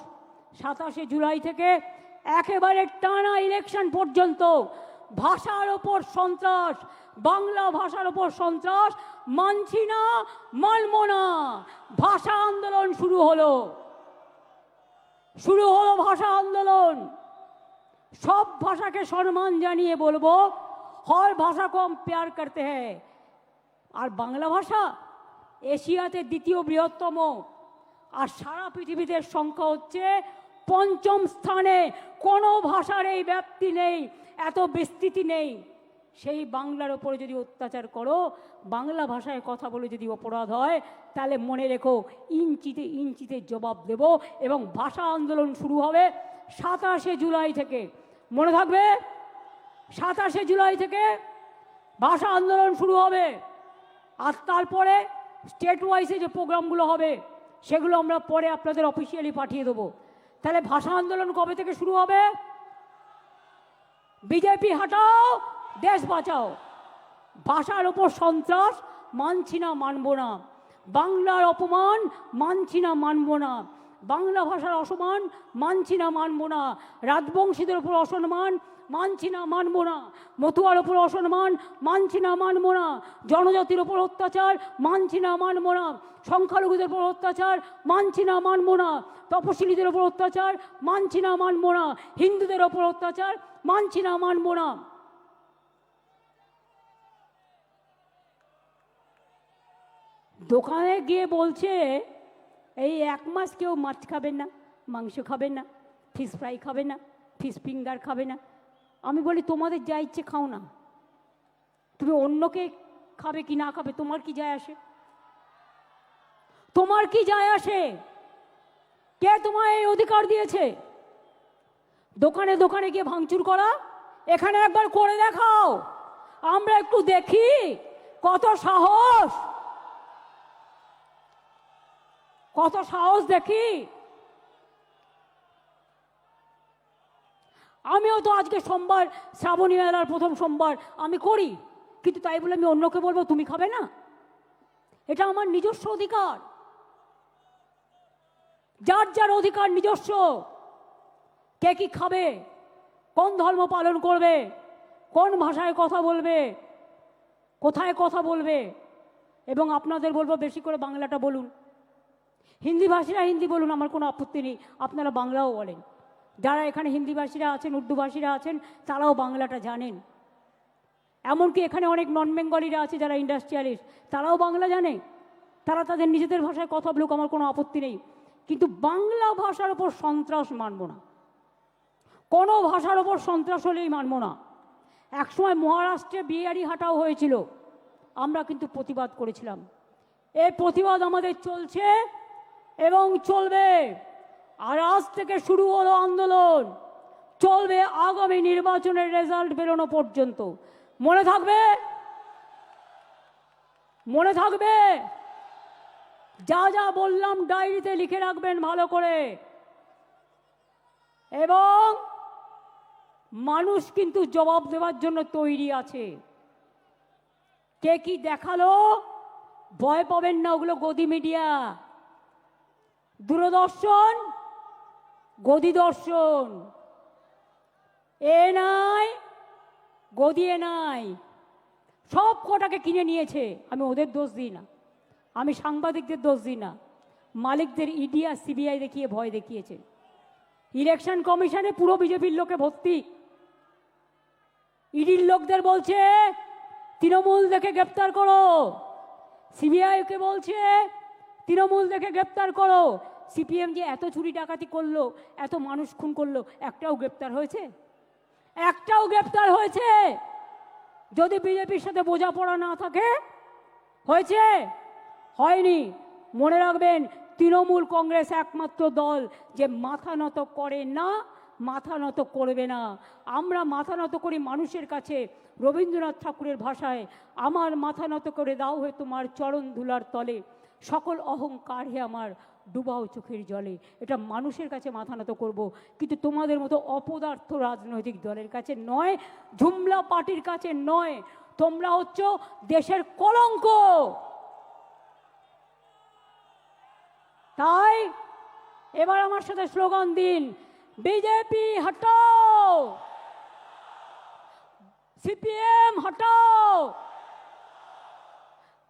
A: 27শে জুলাই থেকে একেবারে টানা ইলেকশন পর্যন্ত ভাষার ওপর সন্ত্রাস, বাংলা ভাষার ওপর সন্ত্রাস মানছি না, মানব না। ভাষা আন্দোলন শুরু হলো, শুরু হলো ভাষা আন্দোলন। সব ভাষাকে সম্মান জানিয়ে বলবো, হর ভাষা কো हम प्यार करते हैं। আর বাংলা ভাষা এশিয়াতে দ্বিতীয় বৃহত্তম, আর সারা পৃথিবীতে সংখ্যা হচ্ছে 5ম স্থানে। কোনো ভাষার এই ব্যাপ্তি নেই, এত বিস্তৃতি নেই। সেই বাংলার ওপরে যদি অত্যাচার করো, বাংলা ভাষায় কথা বলে যদি অপরাধ হয়, তাহলে মনে রেখো, ইঞ্চিতে ইঞ্চিতে জবাব দেব। এবং ভাষা আন্দোলন শুরু হবে 27শে জুলাই থেকে। মনে থাকবে, 27শে জুলাই থেকে ভাষা আন্দোলন শুরু হবে। আর তারপরে স্টেট ওয়াইজে যে প্রোগ্রামগুলো হবে, সেগুলো আমরা পরে আপনাদের অফিসিয়ালি পাঠিয়ে দেবো। তাহলে ভাষা আন্দোলন কবে থেকে শুরু হবে? বিজেপি হাটাও, দেশ বাঁচাও। ভাষার ওপর সন্ত্রাস মানছি না, মানব না। বাংলার অপমান মানছি না, মানব না। বাংলা ভাষার অসম্মান মানছি না, মানব না। রাজবংশীদের ওপর অসম্মান মানছি না, মানব না। মতুয়ার ওপর অসম্মান মানছি না, মানব না। জনজাতির ওপর অত্যাচার মানছি না, মানব না। সংখ্যালঘুদের ওপর অত্যাচার মানছি না, মানব না। তপশিলীদের ওপর অত্যাচার মানছি না, মানব না। হিন্দুদের ওপর অত্যাচার মানছি না, মানব না। দোকানে গিয়ে বলছে, এই 1 মাস কেউ মাছ খাবেন না, মাংস খাবেন না, ফিশ ফ্রাই খাবে না, ফিশ ফিঙ্গার খাবে না। আমি বলি, তোমাদের যা ইচ্ছে খাও না, তুমি অন্যকে খাবে কি না খাবে তোমার কি যায় আসে? তোমার কি যায় আসে? কে তোমায় এই অধিকার দিয়েছে দোকানে দোকানে গিয়ে ভাঙচুর করা? এখানে একবার করে দেখাও, আমরা একটু দেখি কত সাহস, কত সাহস দেখি। আমিও তো আজকে সোমবার, শ্রাবণী মেলার প্রথম সোমবার আমি করি, কিন্তু তাই বলে আমি অন্যকে বলবো তুমি খাবে না? এটা আমার নিজস্ব অধিকার। যার যার অধিকার নিজস্ব। কে কি খাবে, কোন ধর্ম পালন করবে, কোন ভাষায় কথা বলবে, কোথায় কথা বলবে। এবং আপনাদের বলবো, বেশি করে বাংলাটা বলুন। হিন্দি ভাষীরা হিন্দি বলুন, আমার কোনো আপত্তি নেই, আপনারা বাংলাও বলেন। যারা এখানে হিন্দিভাষীরা আছেন, উর্দুভাষীরা আছেন, তারাও বাংলাটা জানেন। এমনকি এখানে অনেক নন বেঙ্গলিরা আছে যারা ইন্ডাস্ট্রিয়ালিস্ট, তারাও বাংলা জানে। তারা তাদের নিজেদের ভাষায় কথা বলুক, আমার কোনো আপত্তি নেই। কিন্তু বাংলা ভাষার ওপর সন্ত্রাস মানব না, কোনো ভাষার ওপর সন্ত্রাস হলেই মানব না। একসময় মহারাষ্ট্রে বিহারি হাটাও হয়েছিল, আমরা কিন্তু প্রতিবাদ করেছিলাম। এই প্রতিবাদ আমাদের চলছে এবং চলবে। আর আজ থেকে শুরু হলো আন্দোলন, চলবে আগামী নির্বাচনের রেজাল্ট বেরোনো পর্যন্ত। মনে থাকবে, মনে থাকবে, যা যা বললাম ডায়েরিতে লিখে রাখবেন ভালো করে। এবং মানুষ কিন্তু জবাব দেওয়ার জন্য তৈরি আছে। কে কি দেখালো ভয় পাবেন না, ওগুলো গদি মিডিয়া, দূরদর্শন, গদি দর্শন। এ নাই, গদিয়ে নাই, সব কটাকে কিনে নিয়েছে। আমি ওদের দোষ দিই না, আমি সাংবাদিকদের দোষ দিই না, মালিকদের ইডি আর সিবিআই দেখিয়ে ভয় দেখিয়েছে। ইলেকশন কমিশনে পুরো বিজেপির লোকে ভর্তি। ইডির লোকদের বলছে তৃণমূল দেখে গ্রেপ্তার করো, সিবিআইকে বলছে তৃণমূল দেখে গ্রেপ্তার করো। সিপিএম যে এত চুরি ডাকাতি করলো, এত মানুষ খুন করলো, একটাও গ্রেপ্তার হয়েছে? একটাও গ্রেপ্তার হয়েছে? যদি বিজেপির সাথে বোঝাপড়া না থাকে, হয়েছে? হয়নি। মনে রাখবেন, তৃণমূল কংগ্রেস একমাত্র দল যে মাথা নত করে না, মাথা নত করবে না। আমরা মাথা নত করি মানুষের কাছে। রবীন্দ্রনাথ ঠাকুরের ভাষায়, আমার মাথা নত করে দাও হে তোমার চরণ ধুলার তলে, সকল অহংকার হে আমার ডুবাও চোখের জলে। এটা মানুষের কাছে মাথা নত করব, কিন্তু তোমাদের মতো অপদার্থ রাজনৈতিক দলের কাছে নয়, ঝুমলা পার্টির কাছে নয়। তোমরা হচ্ছ দেশের কলঙ্ক। তাই এবার আমার সাথে স্লোগান দিন, বিজেপি হটাও, সিপিএম হটাও।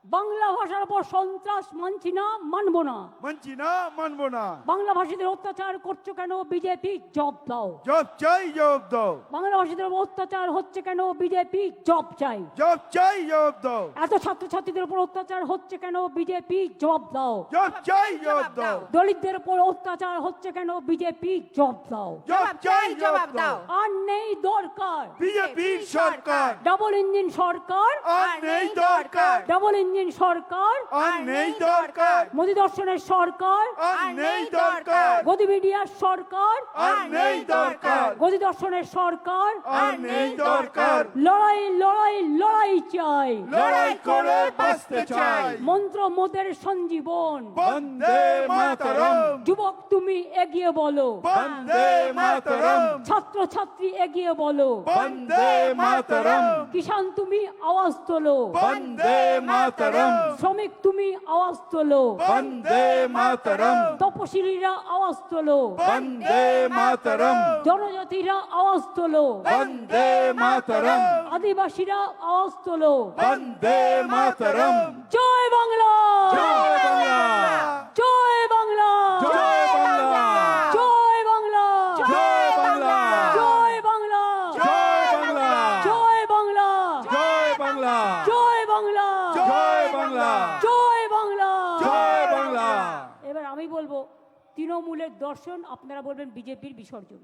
A: বাংলা ভাষার উপর সন্ত্রাস মানছি না, মানবো না,
B: মানছি না, মানবো না।
A: বাংলা ভাষীদের অত্যাচার করছো কেন? বিজেপি জব দাও,
B: জব চাই, জব দাও।
A: বাংলা ভাষীদের উপর অত্যাচার হচ্ছে কেন? বিজেপি জব চাই,
B: জব চাই, জব দাও।
A: এত ছাত্রছাত্রীদের উপর অত্যাচার হচ্ছে কেন? বিজেপি জব দাও।
B: জব চাই, জব দাও।
A: দলিতদের উপর অত্যাচার হচ্ছে কেন? বিজেপি জব দাও।
B: জব চাই, জব দাও।
A: আর নেই দরকার
B: বিজেপির সরকার,
A: ডাবল ইঞ্জিন সরকার,
B: আর নেই দরকার।
A: ডাবল ইঞ্জিন সরকার,
B: আর নেই দরকার।
A: মোদী দর্শনের সরকার,
B: আর নেই দরকার।
A: গদি মিডিয়ার সরকার,
B: আর নেই দরকার।
A: গদি দর্শনের সরকার,
B: আর নেই দরকার।
A: লড়াই লড়াই লড়াই চাই,
B: লড়াই করে বাঁচতে চাই।
A: মন্ত্র মোদের সঞ্জীবন।
B: বন্দে মাতরম,
A: যুবক তুমি এগিয়ে বলো,
B: বন্দে মাতরম,
A: ছাত্র ছাত্রী এগিয়ে বলো,
B: বন্দে মাতরম,
A: কিষান তুমি আওয়াজ তোলো,
B: বন্দে মাতরম,
A: শ্রমিক তুমি আওয়াজ তোলো,
B: বন্দে মাতরম,
A: তপশিলীরা আওয়াজ তোলো,
B: বন্দে মাতরম,
A: জনজাতিরা আওয়াজ তোলো,
B: বন্দে মাতরম,
A: আদিবাসীরা আওয়াজ তোলো।
B: বন্দে মাতরম।
A: জয় বাংলা,
B: জয় বাংলা,
A: জয় বাংলা,
B: জয় বাংলা,
A: জয় বাংলা,
B: জয় বাংলা,
A: জয় বাংলা,
B: জয় বাংলা,
A: জয় বাংলা,
B: জয় বাংলা,
A: জয় বাংলা,
B: জয় বাংলা,
A: জয় বাংলা,
B: জয় বাংলা।
A: এবার আমি বলবো তৃণমূলের দর্শন, আপনারা বলবেন বিজেপির বিসর্জন।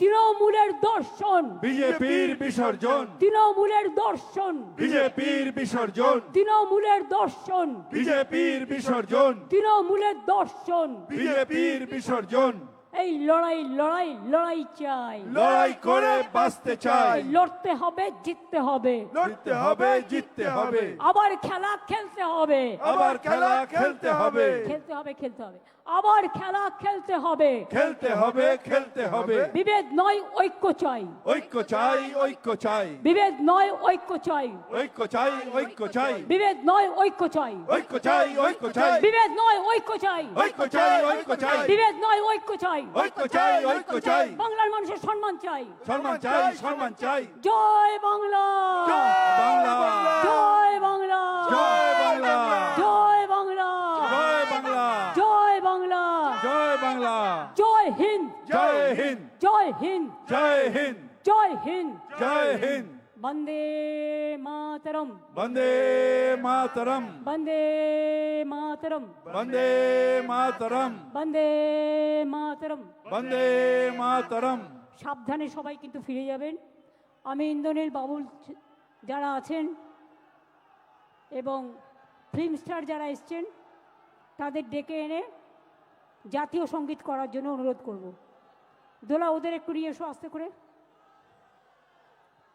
A: তৃণমূলের দর্শন,
B: বিজেপির বিসর্জন,
A: তৃণমূলের দর্শন,
B: বিজেপির বিসর্জন,
A: তৃণমূলের দর্শন,
B: বিজেপির বিসর্জন,
A: তৃণমূলের দর্শন।
B: বিজেপির বিসর্জন।
A: এই লড়াই লড়াই লড়াই চাই,
B: লড়াই করে বাঁচতে চাই।
A: লড়তে হবে, জিততে হবে,
B: লড়তে হবে, জিততে হবে,
A: আবার খেলা খেলতে হবে,
B: আবার খেলা খেলতে হবে,
A: খেলতে হবে, খেলতে হবে, আবার খেলা খেলতে হবে।
B: খেলতে হবে, খেলতে হবে।
A: বিভেদ নয়, ঐক্য চাই,
B: ঐক্য চাই, ঐক্য চাই,
A: বিভেদ নয়, ঐক্য চাই,
B: ঐক্য চাই, ঐক্য চাই,
A: বিভেদ নয়, ঐক্য চাই,
B: ঐক্য চাই, ঐক্য চাই,
A: বিভেদ নয়, ঐক্য চাই,
B: ঐক্য চাই, ঐক্য চাই,
A: বিভেদ নয়, ঐক্য চাই,
B: ঐক্য চাই, ঐক্য চাই।
A: বাংলার মানুষের সম্মান চাই।
B: সম্মান চাই, সম্মান চাই।
A: জয় বাংলা,
B: বাংলা,
A: জয় বাংলা,
B: জয় বাংলা,
A: জয় বাংলা,
B: জয় বাংলা,
A: জয় বাংলা,
B: জয় বাংলা,
A: জয় হিন্দ,
B: জয় হিন্দ,
A: জয় হিন্দ,
B: জয় হিন্দ,
A: জয় হিন্দ।
B: জয় হিন্দ।
A: বন্দে মাতরম,
B: বন্দে মাতরম,
A: বন্দে মাতরম,
B: বন্দে মাতরম,
A: বন্দে মাতরম।
B: বন্দে মাতরম।
A: সাবধানে সবাই কিন্তু ফিরে যাবেন। আমি ইন্দ্রনীল বাবুল যারা আছেন এবং ফিল্ম স্টার যারা এসছেন তাদের ডেকে এনে জাতীয় সঙ্গীত করার জন্য অনুরোধ করব। দোলা ওদের একটু নিয়ে এসো আস্তে করে।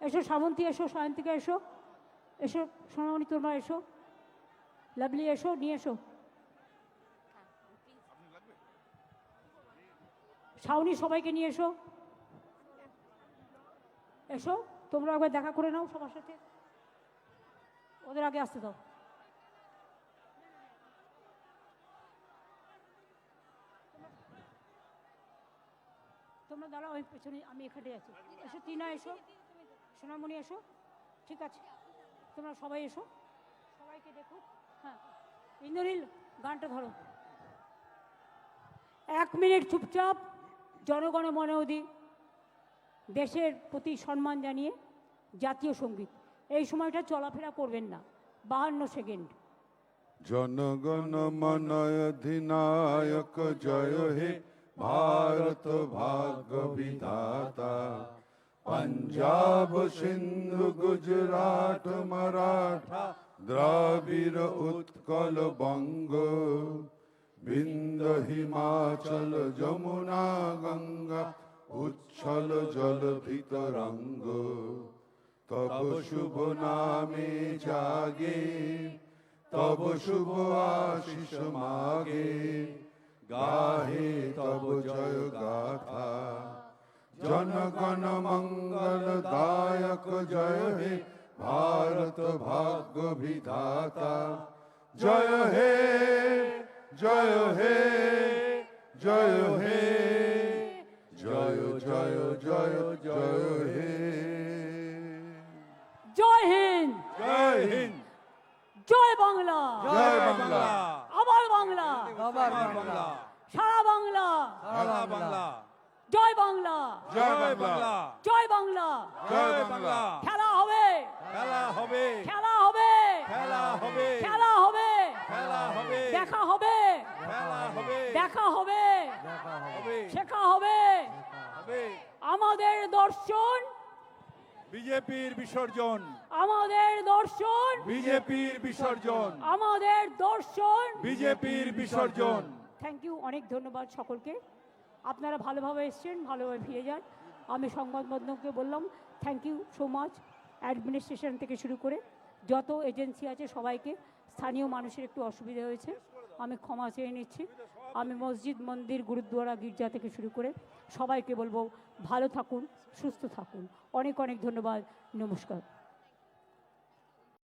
A: এসো শ্রাবন্তী, এসো সায়ন্তিকা, এসো এসো সোনামণি, তোমরা এসো, লাভলি এসো, নিয়ে এসো। শাওনি সবাইকে নিয়ে এসো, এসো তোমরা একবার দেখা করে নাও সবার সাথে, ওদের আগে আসতে দাও। তোমরা তোমরা দাঁড়াও, আমি পেছনে, আমি এখানে আছি। এসো টিনা, এসো সোনামণি, এসো। ঠিক আছে, তোমরা সবাই এসো, সবাইকে দেখো। হ্যাঁ, ইন্দ্রনীল গানটা ধরো। 1 মিনিট চুপচাপ জনগণ মন অধি, দেশের প্রতি সম্মান জানিয়ে জাতীয় সঙ্গীত। এই সময়টা চলাফেরা করবেন না, 52 সেকেন্ড।
B: জনগণ মন অধিনায়ক জয় হে ভারত ভাগ্য বিধাতা, পঞ্জাব সিন্ধু গুজরাট মারাঠা দ্রাবিড় উৎকল বঙ্গ, বিন্দ হিমাচল যমুনা গঙ্গা উচ্ছল জল ভিতরঙ্গ, তব শুভ নামে জাগে তব শুভ আশিস মাগে, গাহে তব জয় গাথা, জনগণ মঙ্গল দায়ক জয় হে ভারত ভাগ্য বিধাতা, জয় হে জয় হে জয় হে জয় জয় জয় জয় হে।
A: জয় হিন্দ,
B: জয় হিন্দ,
A: জয় বাংলা,
B: জয় বাংলা,
A: আবার বাংলা,
B: আবার বাংলা,
A: সারা বাংলা,
B: সারা বাংলা,
A: জয় বাংলা,
B: জয় বাংলা,
A: জয় বাংলা।
B: জয় বাংলা।
A: খেলা হবে,
B: খেলা হবে,
A: খেলা হবে,
B: খেলা হবে,
A: খেলা হবে,
B: খেলা হবে,
A: দেখা হবে,
B: খেলা হবে,
A: দেখা হবে,
B: হবে,
A: শেখা হবে।
B: হবে।
A: আমাদের দর্শন,
B: বিজেপির বিসর্জন,
A: আমাদের দর্শন,
B: বিজেপির বিসর্জন,
A: আমাদের দর্শন।
B: বিজেপির বিসর্জন।
A: থ্যাংক ইউ, অনেক ধন্যবাদ সকলকে। আপনারা ভালোভাবে এসছেন, ভালোভাবে ফিরে যান। আমি সংবাদ মাধ্যমকে বললাম thank you so much, administration থেকে শুরু করে যত এজেন্সি আছে সবাইকে। স্থানীয় মানুষের একটু অসুবিধা হয়েছে, আমি ক্ষমা চেয়ে নিচ্ছি। আমি মসজিদ, মন্দির, গুরুদ্বারা, গির্জা থেকে শুরু করে সবাইকে বলবো ভালো থাকুন, সুস্থ থাকুন। অনেক অনেক ধন্যবাদ, নমস্কার।